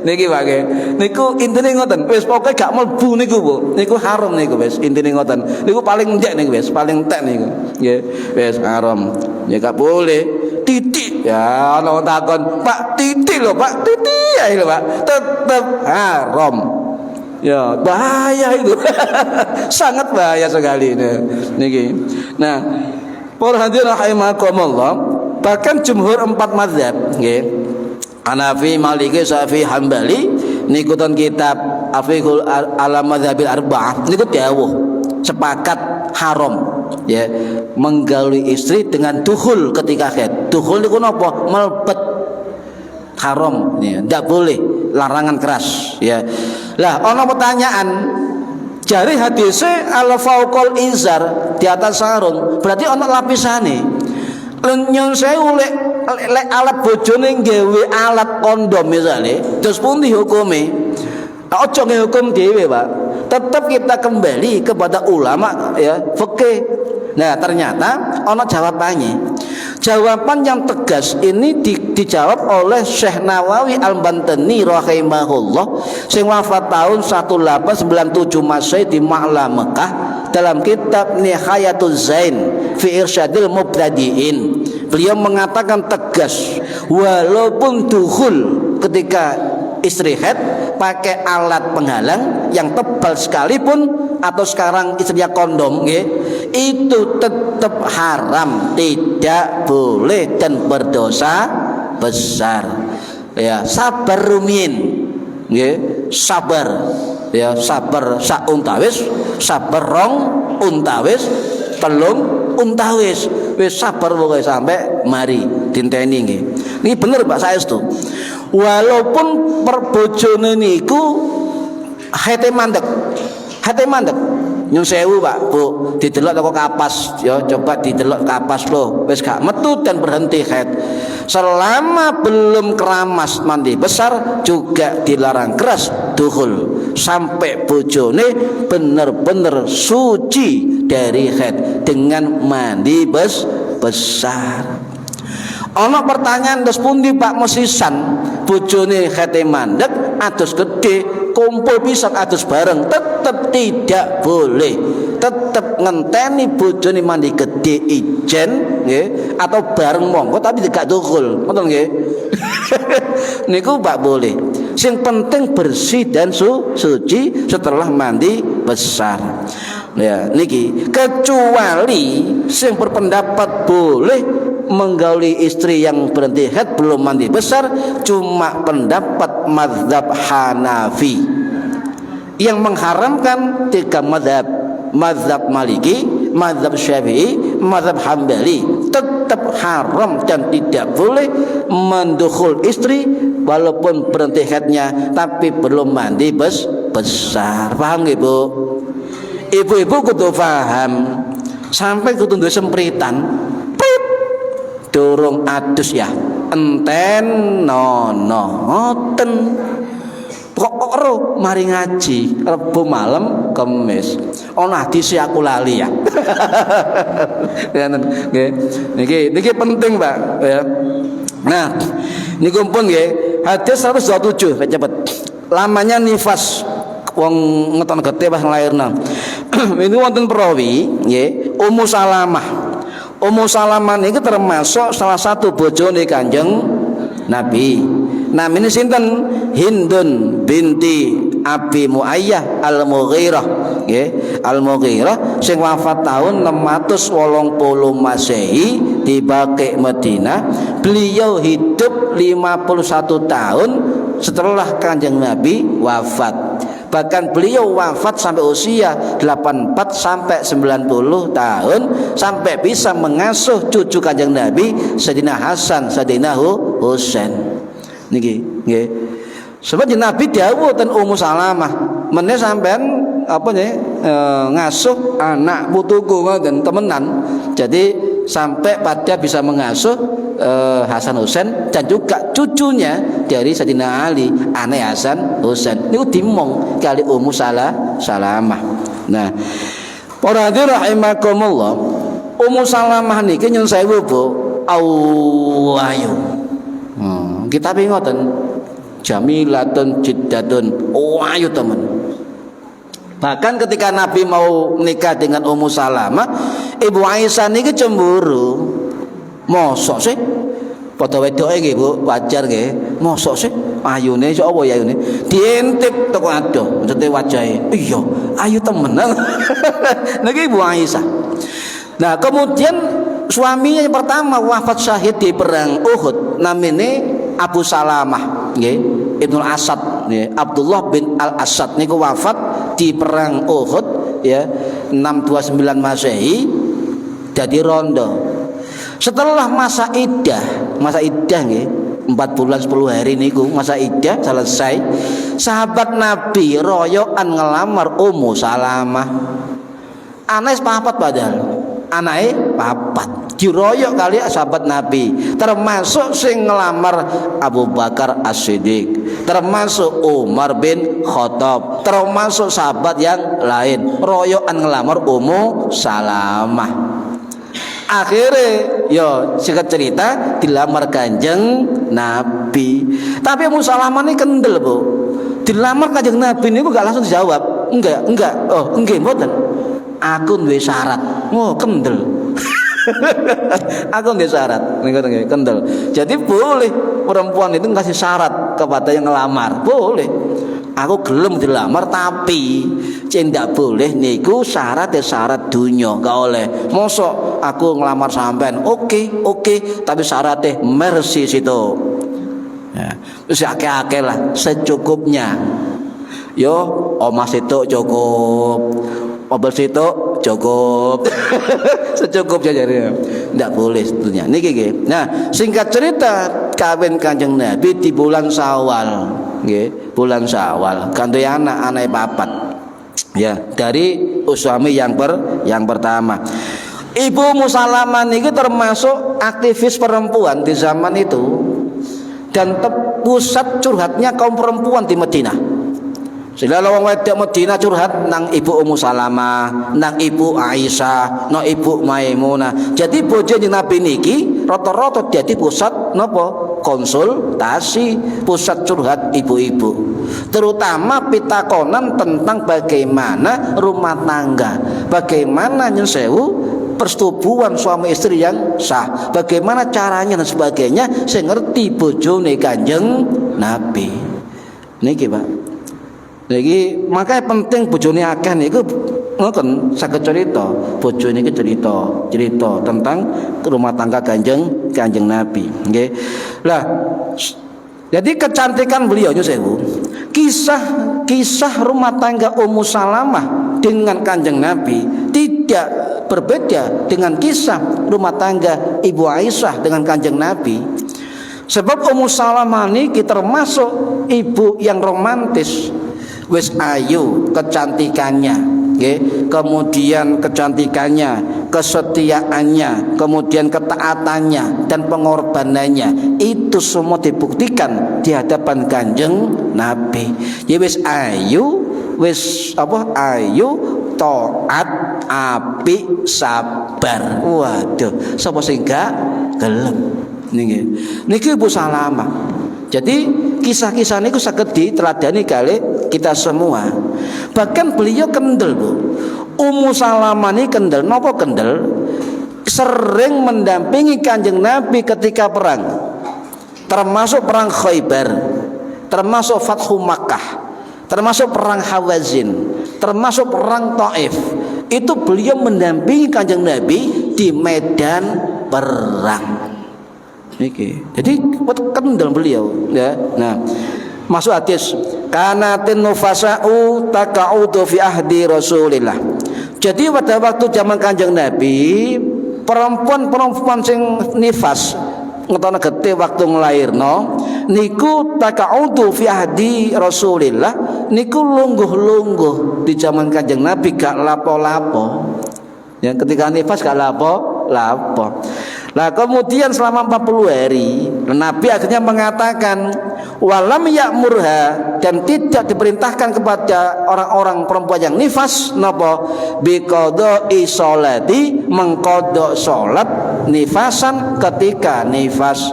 Niki wae. Niku intine ngoten. Wis pokoke gak mlebu niku, Bu. Niku haram niku wis. Intine ngoten. Niku paling ndek niku wis, paling tek niku. Nggih, wis haram. Ya gak boleh. Titik. Ya ana takon, "Pak, titik lho, Pak. Titik ae lho, Pak." Tetep haram. Ya, bahaya itu. Sangat bahaya sekali niki. Nah, para hadirin rahimakumullah, bahkan jumhur 4 mazhab nggih, Hanafi, Maliki, Syafi'i, Hambali niku ten kitab Afiqul ala Madzhabil Arba'ah niku dawuh sepakat haram ya menggauli istri dengan dukhul ketika haid. Dukhul niku napa? Melebet, haram ya, ndak boleh, larangan keras ya. Lah ana pertanyaan, jari hadise al fauqal izar, di atas sarung, berarti ana lapisane. Nyun sewu lek alat bojone nggawe alat kondom misalnya, terus pundi hukume? Ojo ngehukum dhewe, Pak. Tetap kita kembali kepada ulama ya, fikih. Nah, ternyata ana jawabannya. Jawaban yang tegas ini dijawab oleh Syekh Nawawi Al-Bantani rahimahullah sing wafat tahun 1897 Masehi di Ma'la Mekah dalam kitab Nihayatul Zain fi Irsyadil Mubtadi'in. Beliau mengatakan tegas, walaupun dukhul ketika istri haid pakai alat penghalang yang tebal sekalipun, atau sekarang istrinya kondom nggih, itu tetap haram, tidak boleh dan berdosa besar. Ya, sabar rumiyin nggih, sabar ya, sabar sak untawis, sabar rong untawis, telung untawis, wis sabar pokoke sampai mari dinteni nggih. Niki bener Pak saestu. Walaupun perbojone niku hete mandek. Hete mandek. Nyun sewu Pak, Bu, didelok toko kapas ya, coba didelok kapas lho, wis gak metu dan berhenti haid. Selama belum keramas mandi besar juga dilarang keras dukhul sampai bojone bener-bener suci dari haid dengan mandi besar. Ana pertanyaan terus pundi Pak mesisan bojone haite mandek adus gede kumpul pisan adus bareng, tetap tidak boleh, tetap ngenteni bojone mandi gede ijen nggih atau bareng monggo tapi tidak dukhul, ngoten nggih. Niku Pak boleh. Sing penting bersih dan suci setelah mandi besar. Ya, niki kecuali sing berpendapat boleh menggauli istri yang berhenti haid belum mandi besar, cuma pendapat mazhab Hanafi yang mengharamkan 3 mazhab, mazhab Maliki, mazhab Syafi'i, mazhab Hambali. Tetap haram dan tidak boleh mendukhul istri walaupun berhenti haidnya tapi belum mandi besar. Paham nggih, Bu? Ibu-ibu kudu paham, sampai kudu duwe sempritan durung adus ya enten nono ngoten kok ro mari ngaji Rebo malam Kamis ana hadis aku lali ya. Niki penting Pak ya. Nah niku pun nggih hadis 127 cepet lamanya nifas wong ngeton gede pas lairna. Ini wonten perawi nggih Ummu Salamah. Ummu Salamah ini termasuk salah satu bojone Kanjeng Nabi. Namanya sinten? Hindun binti Abi Muayyah Al-Mughirah nggih, Al-Mughirah sing wafat tahun 680 Masehi tiba ke Madinah. Beliau hidup 51 tahun setelah Kanjeng Nabi wafat. Bahkan beliau wafat sampai usia 84 sampai 90 tahun, sampai bisa mengasuh cucu Kanjeng Nabi Sayyidina Hasan, Sayyidina Husain. Niki nggih. Sebab Nabi dawuh ten Ummu Salamah, meneh sampean apa nggih ngasuh anak putuku ngoten temenan. Jadi sampai pada bisa mengasuh Hasan Husain dan juga cucunya dari Sayyidina Ali, anak Hasan Husain niku dimong kali Ummu Salamah. Nah, para hadirin rahimakumullah, Ummu Salamah niki nyun sewu Bu, ayu. Kita ngoten, jamilatun jiddatun, ayu teman. Bahkan ketika Nabi mau nikah dengan Ummu Salamah, Ibu Aisyah niki cemburu. Mosok sih padha wedoke nggih Bu, wajar nggih. Mosok sih ayune sapa ya ayune diintip teko adoh maksudnya wajahe. Iya, ayu temenan. Niki Ibu Aisyah. Nah, kemudian suaminya yang pertama wafat syahid di perang Uhud namanya Abu Salamah nggih, Ibnu Asad nggih, Abdullah bin Al-Asad niku wafat di perang Uhud ya 629 Masehi jadi rondo. Setelah masa iddah nggih 4 bulan 10 hari niku masa iddah selesai, sahabat Nabi royokan ngelamar Ummu Salamah. Anake papat padahal. Anake papat. Diroyok kali sahabat Nabi, termasuk sing ngelamar Abu Bakar As-Siddiq, termasuk Umar bin Khattab, termasuk sahabat yang lain. Royokan ngelamar Ummu Salamah. Akhirnya yo singkat cerita dilamar Kanjeng Nabi. Tapi Ummu Salamah ini kendel Bu. Dilamar Kanjeng Nabi ini gak langsung dijawab. Enggak. Oh, enggak mboten. Aku duwe syarat. Oh, kendel. Aku nggih syarat. Nggih kendel. Jadi boleh perempuan itu ngasih syarat kepada yang ngelamar. Boleh. Aku gelem dilamar tapi cendak boleh niku syarat dunya gak oleh. Mosok aku ngelamar sampean oke tapi syaratnya mercy situ. Ya, wis akeh-akeh lah secukupnya. Yo omah situ cukup. Mobil situ cukup. Secukupnya jadi. Ndak boleh tentunya. Niki nggih. Nah, singkat cerita kawin Kanjeng Nabi di bulan Syawal. Nggih, bulan Syawal. Kanthi anak papat. Ya, dari suami yang pertama. Ibu Ummu Salamah niki termasuk aktivis perempuan di zaman itu dan pusat curhatnya kaum perempuan di Madinah. Sila wong wedok Madinah curhat nang Ibu Ummu Salamah, nang Ibu Aisyah, nang Ibu Maimunah. Jadi bojone Nabi niki rata-rata dadi pusat napa? Konsultasi, pusat curhat ibu-ibu. Terutama pitakonan tentang bagaimana rumah tangga, bagaimana nyun sewu persetubuhan suami istri yang sah, bagaimana caranya dan sebagainya. Saya ngerti bojone Kanjeng Nabi. Niki Pak. Niki makanya penting bojone akeh niku ngoten saged cerita. Bojone iki cerita tentang rumah tangga Kanjeng Nabi. Nggih. Lah jadi kecantikan beliau sewu. Kisah rumah tangga Ummu Salamah dengan Kanjeng Nabi tidak berbeda dengan kisah rumah tangga Ibu Aisyah dengan Kanjeng Nabi. Sebab Ummu Salamah niki termasuk ibu yang romantis. Wis ayu kecantikannya, okay? Kemudian kecantikannya, kesetiaannya, kemudian ketaatannya dan pengorbanannya itu semua dibuktikan di hadapan Kanjeng Nabi. Ya wis ayu, ayu, taat, apik, sabar. Waduh, sapa sing gak gelem niki Ibu Salamah. Jadi kisah-kisah niku saged diteladani kali kita semua. Bahkan beliau kendel Bu. Ummu Salamah ini kendel. Napa kendel? Sering mendampingi Kanjeng Nabi ketika perang. Termasuk perang Khaybar, termasuk Fathu Makkah, termasuk perang Hawazin. termasuk perang Taif. Itu beliau mendampingi Kanjeng Nabi di medan perang. Jadi kendal beliau ya. Nah, masuk hadis kanatin nufasa'u taka'udu fi ahdi Rasulillah. Jadi pada waktu zaman Kanjeng Nabi, perempuan-perempuan sing nifas ngetone getih waktu nglairno niku taka'udu fi ahdi Rasulillah, niku lungguh-lungguh di zaman Kanjeng Nabi, gak lapo-lapo. Yang ketika nifas gak lapo-lapo. Nah kemudian selama 40 hari Nabi akhirnya mengatakan walam ya'murha, dan tidak diperintahkan kepada orang-orang perempuan yang nifas napa biqadha'i sholati, mengqadha salat nifasan ketika nifas.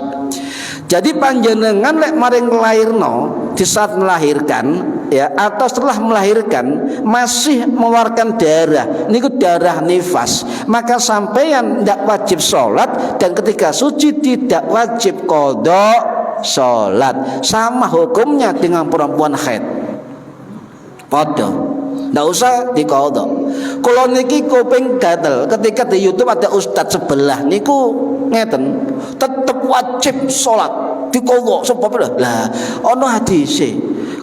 Jadi panjenengan lek maring nglairno di saat melahirkan ya, atau setelah melahirkan masih mengeluarkan darah, niku darah nifas, maka sampeyan tidak wajib sholat, dan ketika suci tidak wajib qadha sholat. Sama hukumnya dengan perempuan haid, padha, ndak usah diqadha. Kula niki kuping gatel ketika di YouTube ada ustadz sebelah niku ngeten, tetep wajib sholat diqadha sebab lah ana hadise.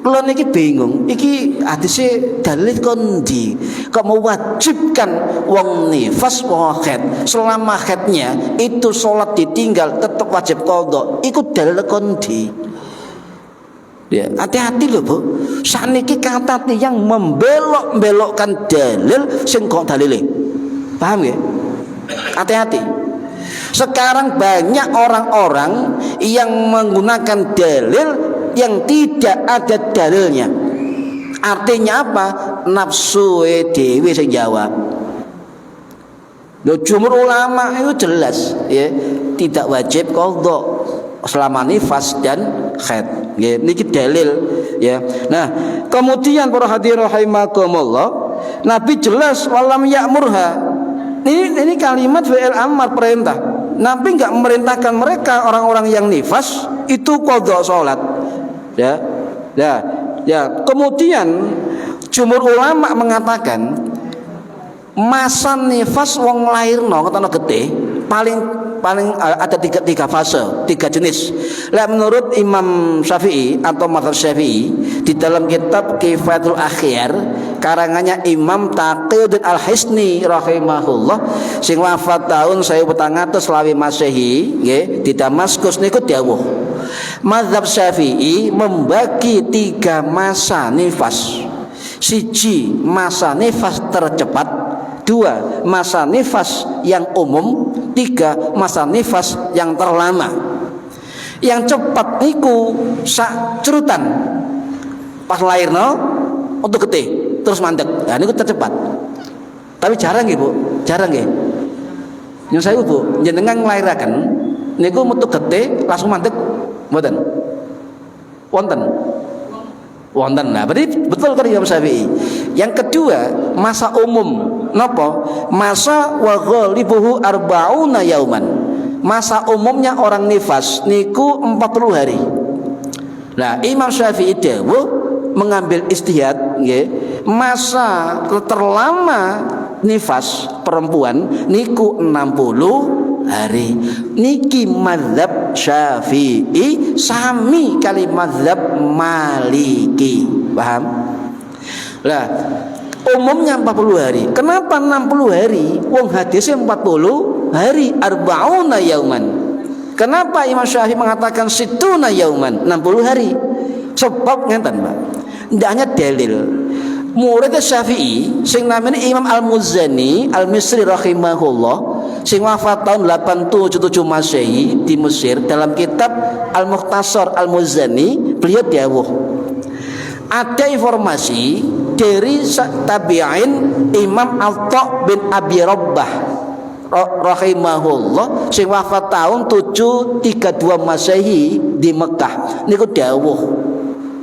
Kula niki bingung, iki hadise dalil kondi kok mewajibkan wong nifas wong haid selama haidnya itu sholat ditinggal tetap wajib qadha, iku dalil kondi. Ya, hati-hati loh Bu. Saniki kata yang membelok-belokkan dalil sing kok dalile. Paham ya? Hati-hati. Sekarang banyak orang-orang yang menggunakan dalil yang tidak ada dalilnya. Artinya apa? Nafsu dhewe sing jawab. Loh, jumhur ulama itu jelas ya, tidak wajib qadha selama nifas dan haid. Ya, niki dalil ya. Nah, kemudian para hadirin rahimakumullah, Nabi jelas walam ya'murha. Ini kalimat fi'il amar, perintah. Nabi enggak memerintahkan mereka orang-orang yang nifas itu qadha salat. Ya. Ya, ya. Kemudian jumhur ulama mengatakan masa nifas wong lairno ketana getih paling ada tiga fase, 3 jenis. Menurut Imam Syafi'i atau mazhab Syafi'i di dalam kitab Kifayatul Akhyar karangannya Imam Taqiyuddin Al-Hisni rahimahullah sing wafat tahun 1400 Masehi nggih di Damaskus niku dawuh mazhab Syafi'i membagi 3 masa nifas. Siji, masa nifas tercepat. 2, masa nifas yang umum. 3, masa nifas yang terlama. Yang cepat niku sak cerutan pas lahirno untuk getih terus mandek. Nah niku tercepat. Tapi jarang nggih Bu, jarang nggih. Nyun saya Bu, jenengan nglairaken niku metu getih langsung mandek mboten? Wonten. Wonten. Nah, berarti betul kan Imam Syafi'i. Yang kedua, masa umum. Napa? Masa wa ghalibuhu arba'una yauman. Masa umumnya orang nifas niku 40 hari. Nah, Imam Syafi'i dawuh mengambil istihad nggih, masa terlama nifas perempuan niku 60 hari. Niki mazhab Syafi'i sami kali mazhab Maliki. Paham? Lah, umumnya 40 hari. Kenapa 60 hari? Wong hadisnya 40 hari, arba'una yauman. Kenapa Imam Syafi'i mengatakan situna yauman, 60 hari? Sebab ngenten, Pak. Ndak hanya dalil. Murid Syafi'i sing namanya Imam Al-Muzani Al-Misri rahimahullah sing wafat tahun 877 Masehi di Mesir, dalam kitab Al-Mukhtasar Al-Muzani beliau dawuh ada informasi dari tabi'in Imam Atha bin Abi Rabbah rahimahullah sing wafat tahun 732 Masehi di Mekah niku dawuh.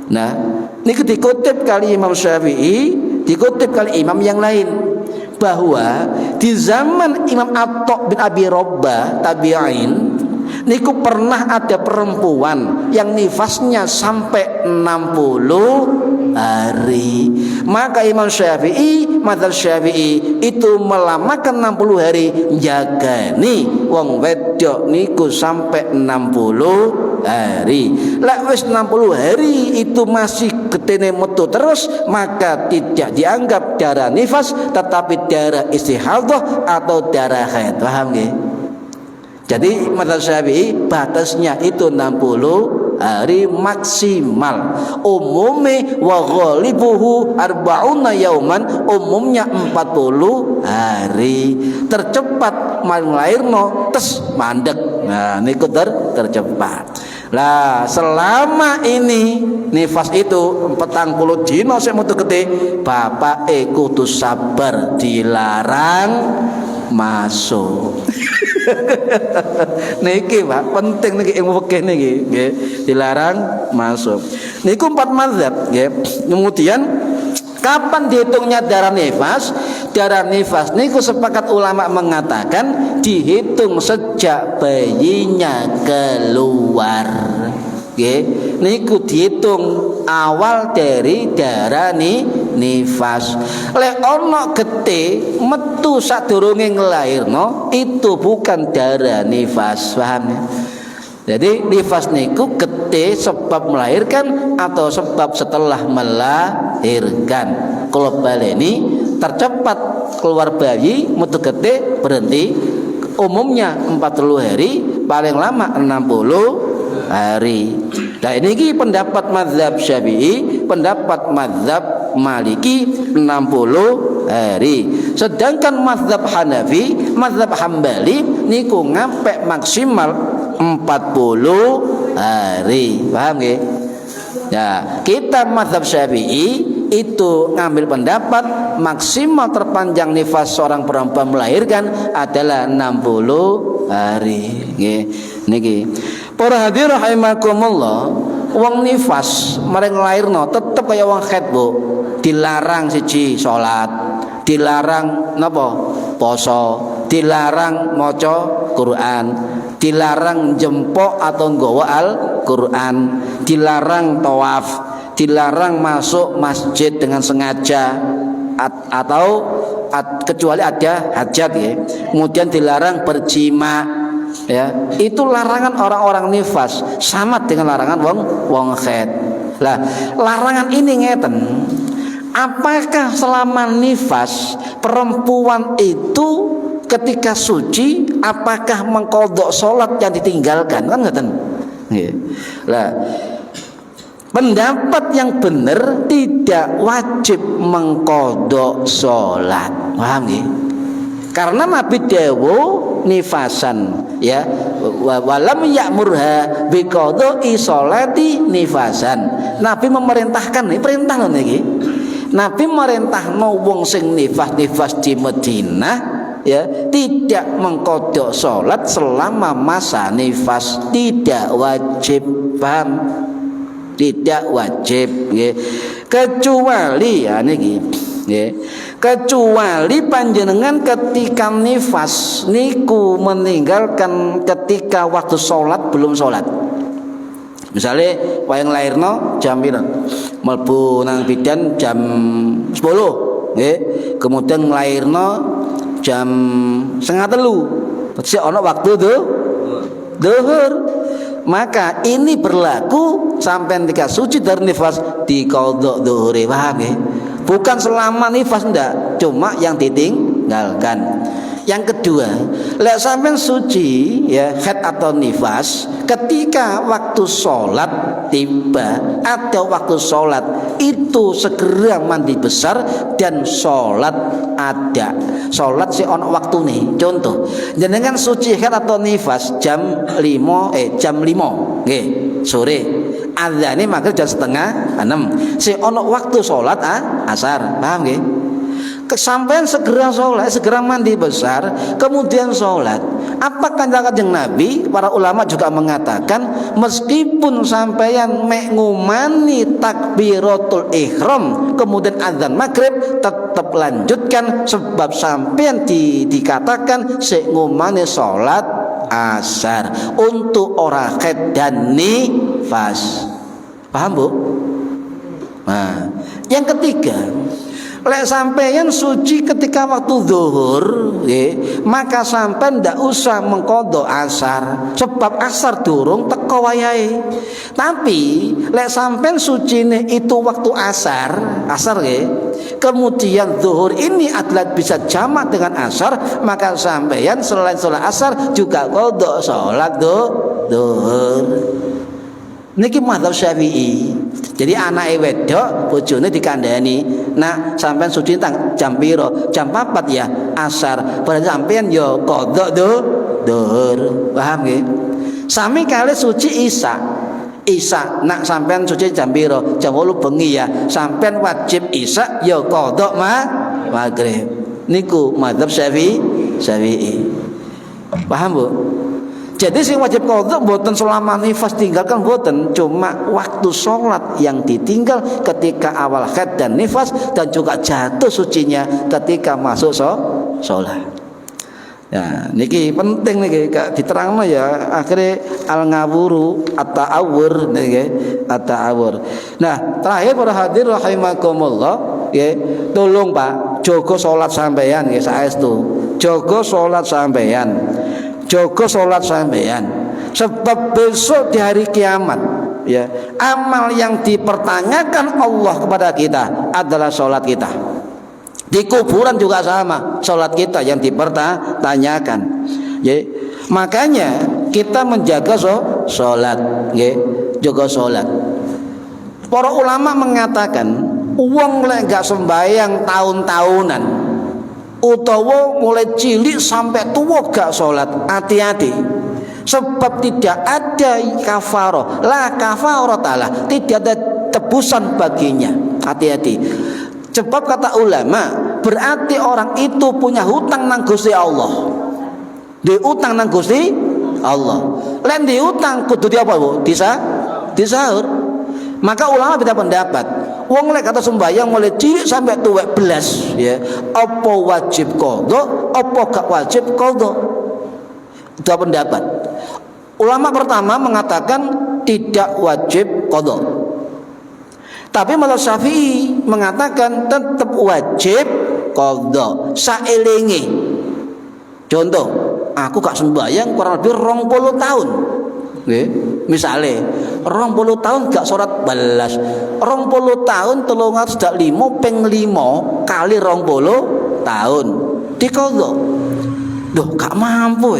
Nah, niku dikutip kali Imam Syafi'i, dikutip kali imam yang lain bahwa di zaman Imam Atha bin Abi Rabbah tabi'in niku pernah ada perempuan yang nifasnya sampai 60 hari. Maka Imam Syafi'i, madzhab Syafi'i itu melamakan 60 hari jagani wong wedok niku sampai 60 hari. Lek wis 60 hari itu masih getene metu terus, maka tidak dianggap darah nifas tetapi darah istihadhah atau darah haid. Paham nggih? Jadi madzhab Syafi'i batasnya itu 60 hari maksimal. Umumnya wa ghalibuhu arba'una yauman, umumnya 40 hari. Tercepat nglairno tes mandek. Nah niku tercepat. Lah selama ini nifas itu 40 dina sing metu gede, bapak kudu sabar, dilarang masuk. Niki Pak, penting niki ilmu fikih niki nggih, dilarang masuk. Niku 4 mazhab nggih. Kemudian kapan dihitungnya darah nifas? Darah nifas niku sepakat ulama mengatakan dihitung sejak bayinya keluar. Nggih, niku dihitung awal dari darah nifas. Lek ono getih metu sadurunge nglairno itu bukan darah nifas, paham ya? Jadi nifas niku getih sebab melahirkan atau sebab setelah melahirkan. Kalau baleni tercepat keluar bayi metu getih berhenti, umumnya 40 hari, paling lama 60 hari. Nah ini pendapat mazhab Syafi'i, pendapat mazhab Maliki 60 hari. Sedangkan mazhab Hanafi, mazhab Hambali niku ngampe maksimal 40 hari. Paham nggih? Ya, kita mazhab Syafi'i itu ngambil pendapat maksimal terpanjang nifas seorang perempuan melahirkan adalah 60 hari. Nggih. Niki. Para hadirin rahimakumullah, wong nifas mareng lairno tetep kaya wong haid, Bu. Dilarang siji salat, dilarang napa? Poso, dilarang maca Quran, dilarang jempok atau nggawa Al-Qur'an, dilarang tawaf, dilarang masuk masjid dengan sengaja atau kecuali ada hajat ya. Kemudian dilarang berjima. Ya, itu larangan orang-orang nifas, sama dengan larangan wong haid. Lah, larangan ini ngeten. Apakah selama nifas perempuan itu ketika suci apakah mengqadha salat yang ditinggalkan? Kan ngeten. Nggih. Lah, pendapat yang benar tidak wajib mengqadha salat. Paham nggih? Karena Nabi Dewo nifasan ya, walam ya'murha biqadha'i sholati nifasan. Nabi memerintahkan, ini perintah lho niki. Nabi merintahno wong sing nifas di Madinah ya, tidak mengqadha salat selama masa nifas, tidak wajib. Paham? Tidak wajib nggih. Kecuali ya niki nggih. Kecuali panjenengan ketika nifas niku meninggalkan ketika waktu sholat belum sholat. Misalnya wayang lairno jam pira? Mlebu nang bidan jam 10, nggih. Kemudian lairno jam 2:30. Berarti ana waktu zuhur. Maka ini berlaku sampai ketika suci dari nifas di qadha zuhur. Paham nggih? Bukan selama nifas ndak, cuma yang ditinggalkan. Yang kedua, lek sampean suci ya haid atau nifas, ketika waktu sholat tiba atau waktu sholat itu segera mandi besar dan sholat ada. Sholat si ono waktu nih. Contoh, jenengan suci haid atau nifas jam 5 nggih, sore. Adzane maghrib jam 5:30. Si ono waktu sholat asar. Paham nggih? Kesampaian segera sholat, segera mandi besar, kemudian sholat. Apakah kanjeng Nabi? Para ulama juga mengatakan meskipun sampeyan mek ngumani takbiratul ihram kemudian azan maghrib tetap lanjutkan, sebab sampeyan dikatakan sik ngumani sholat asar untuk orang haid dan nifas. Paham Bu? Nah, Yang ketiga, lek sampeyan suci ketika waktu zuhur, maka sampeyan ndak usah mengqadha asar, sebab asar durung teko wayahe. Tapi lek sampeyan sucine itu waktu asar kemudian zuhur ini adalah bisa jamak dengan asar, maka sampeyan selain sholat asar juga qadha sholat zuhur. Niki mazhab Syafi'i. Jadi anake wedok bojone dikandani, "Nak, sampean suci tang jam piro?" "Jam 4 ya, asar." Berarti sampean ya qadha dhuhur. Paham nggih? Sami kali suci Isya. Isya, nak sampean suci jam piro? Jam 8 bengi ya. Sampean wajib Isya ya qadha maghrib. Niku mazhab Syafi'i. Paham, Bu? Jadi sing wajib qadha mboten selama nifas tinggalkan mboten, cuma waktu sholat yang ditinggal ketika awal haid dan nifas, dan juga jatuh sucinya ketika masuk sholat. Ya, niki penting niki diterangno ya, akhirnya al ngawuru at-ta'awur niki at-ta'awur. Nah, terakhir para hadir rahimakumullah, ya, tolong Pak jaga salat sampeyan nggih saestu. Jaga salat sampeyan. Jaga salat sampeyan, sebab besok di hari kiamat, ya, amal yang dipertanyakan Allah kepada kita adalah salat kita. Di kuburan juga sama, salat kita yang dipertanyakan. Ya, makanya kita menjaga salat, ya, jaga salat. Para ulama mengatakan, wong lek gak sembahyang tahun-tahunan, utawa mulai cilik sampai tua gak sholat, hati-hati, sebab tidak ada kafarah, la kafarah ta'ala, tidak ada tebusan baginya. Hati-hati, sebab kata ulama, berarti orang itu punya hutang nang Gusti Allah. Diutang nang Gusti Allah. Lain diutang kudu di apa, Bu? Disaur. Maka ulama beda pendapat. Wong lek kata sembahyang mulai cilik sampai tuwek belas, ya, apa wajib qadha, apa gak wajib qadha? Dua pendapat. Ulama pertama mengatakan tidak wajib qadha. Tapi mazhab Syafi'i mengatakan tetap wajib qadha saelinge. Contoh, aku gak sembahyang kurang lebih 20 tahun. Nggih, misale 20 tahun gak sholat balas, 20 tahun 305 ping 5 kali 20 tahun diqadha. Duh, gak mampu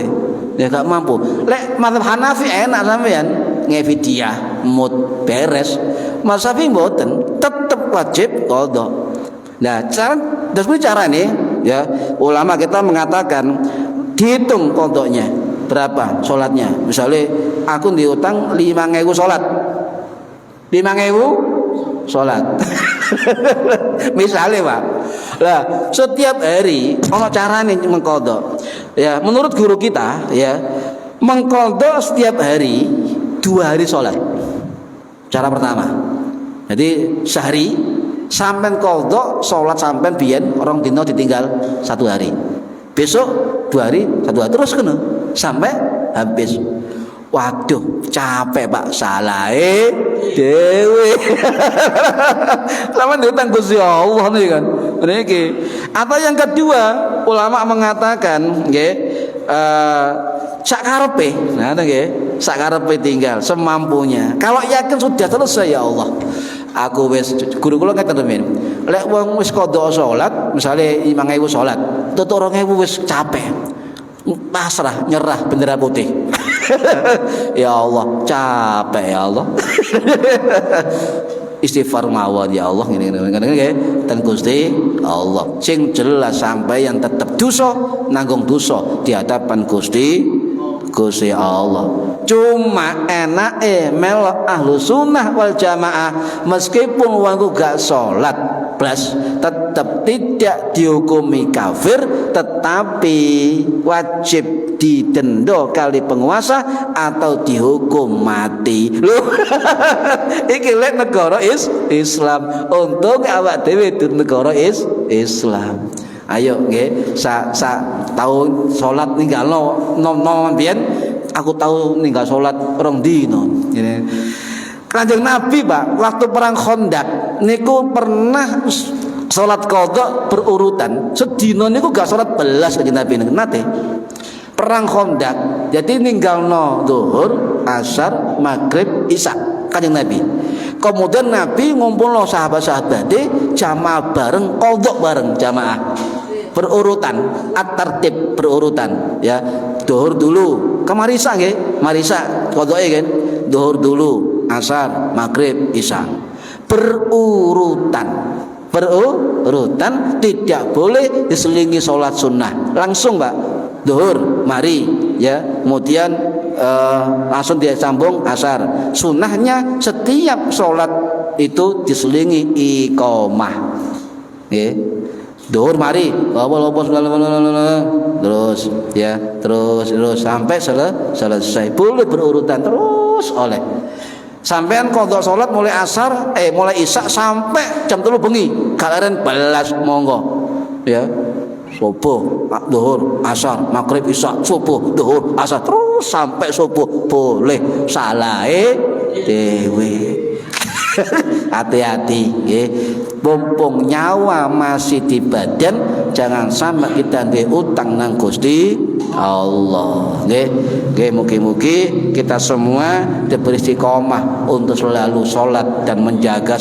ya gak mampu. Lek mazhab Hanafi enak sampean ngevidiah mut beres. Mazhab Syafi'i mboten, tetep wajib qadha. Nah, cara nih, ya, ulama kita mengatakan dihitung qadhanya berapa sholatnya. Misalnya aku diutang 5.000 sholat, 5.000 sholat. Misalnya Pak, lah setiap hari ono carane mengqadha. Ya, menurut guru kita, ya, mengqadha setiap hari 2 hari sholat. Cara pertama, jadi sehari sampean qadha sholat sampean biyen orang dina ditinggal 1 hari, besok 2 hari 1 hari, terus kena sampai habis. Waduh, capek Pak, salahe dhewe. Lawan diutang Gusti Allah nih kan. Niki. Atau yang kedua, ulama mengatakan nggih, sakarepe. Nah, nggih, sakarepe tinggal semampunya. Kalau yakin sudah selesai, ya Allah, aku wis, guru kula ngeten men. Lek wong wis qadha salat, misale 5.000 salat, tutuk 2.000 wis capek. Pasrah, nyerah bendera putih. Ya Allah, capek ya Allah. Istighfar mawon ya Allah, ngene nggih ten Gusti Allah. Sing jelas sampai yang tetap dosa, nanggung dosa di hadapan Gusti Allah. Cuma enake melok ahlu sunnah wal jamaah, meskipun wong gak sholat plus tetap tidak dihukumi kafir, tetapi wajib didenda kali penguasa atau dihukum mati. Loh, iki lek negara Islam, untung awak dhewe di negara Islam. Ayo nggih, sak tahun salat ninggalno nom-nom biyen aku tahu ninggal salat 2 dina. Kanjeng Nabi Pak, waktu perang Khandaq niku pernah salat qadha berurutan. Sedina niku gak salat belas kanjeng Nabi nate. Perang Khandaq. Jadi ninggalno zuhur, asar, maghrib, isya kanjeng Nabi. Kemudian Nabi ngumpulno sahabat-sahabate jamaah bareng, qadha bareng jamaah. Berurutan, at-tartib berurutan ya. Zuhur dulu, ke marisa nggih, marisa qadhae kan. Zuhur dulu, asar, maghrib, isya. Berurutan, tidak boleh diselingi sholat sunnah langsung Pak. Zuhur mari ya, kemudian langsung dia sambung asar. Sunnahnya setiap sholat itu diselingi iqamah ya. Zuhur mari terus ya, terus sampai selesai. Boleh berurutan terus oleh. Sampean qadha salat mulai asar mulai isya sampai jam 3 bengi kalaren belas monggo ya. Subuh, zuhur, asar, maghrib, isya, subuh, zuhur, asar terus sampai subuh boleh. Salahe dewe. Hati-hati nggih. Mumpung nyawa masih di badan, jangan sampai kita duwe utang nang Gusti Allah nggih. Nggih mugi-mugi kita semua diberi istiqomah untuk selalu salat dan menjaga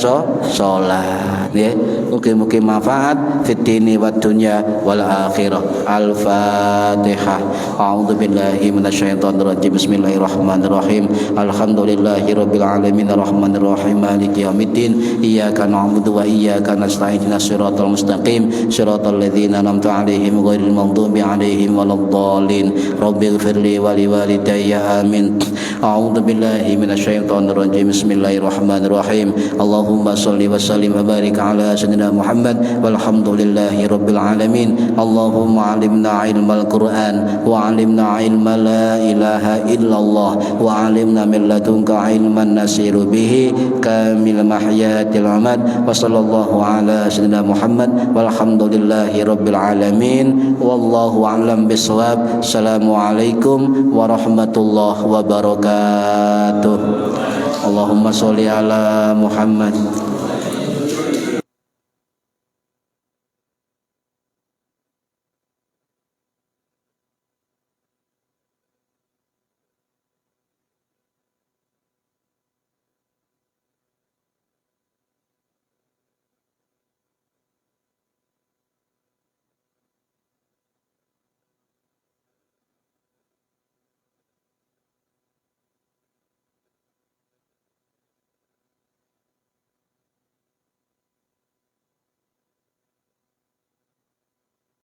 salat nggih. Mugi-mugi manfaat fid dini wad dunya wal akhirah. Al-Fatihah. A'udzu billahi minasyaitonir rajim. Bismillahirrahmanirrahim. Alhamdulillahirabbil alamin arrahmanir rahim maliki yaumiddin. Iyyaka na'budu wa iyyaka nasta'in. Ihdinas siratal mustaqim siratal ladzina an'amta 'alaihim ghairil maghdubi 'alaihim waladdallin. Rabbighfirli wa liwalidayya amin. A'udzu billahi minasyaitonir rajim. Bismillahirrahmanirrahim. Allahumma shalli wa sallim wa barik ala sayyidina Muhammad walhamdulillahi rabbil alamin. Allahumma 'allimna ilmal Qur'an wa 'allimna ilma la ilaha illallah wa 'allimna min ladunka ilman nasiru bihi kamil mahyatil amad. Wa sallallahu ala sayyidina Muhammad walhamdulillahi rabbil alamin. Wallahu a'lam bissawab. Assalamualaikum warahmatullahi wabarakatuh. Allahumma sholli ala Muhammad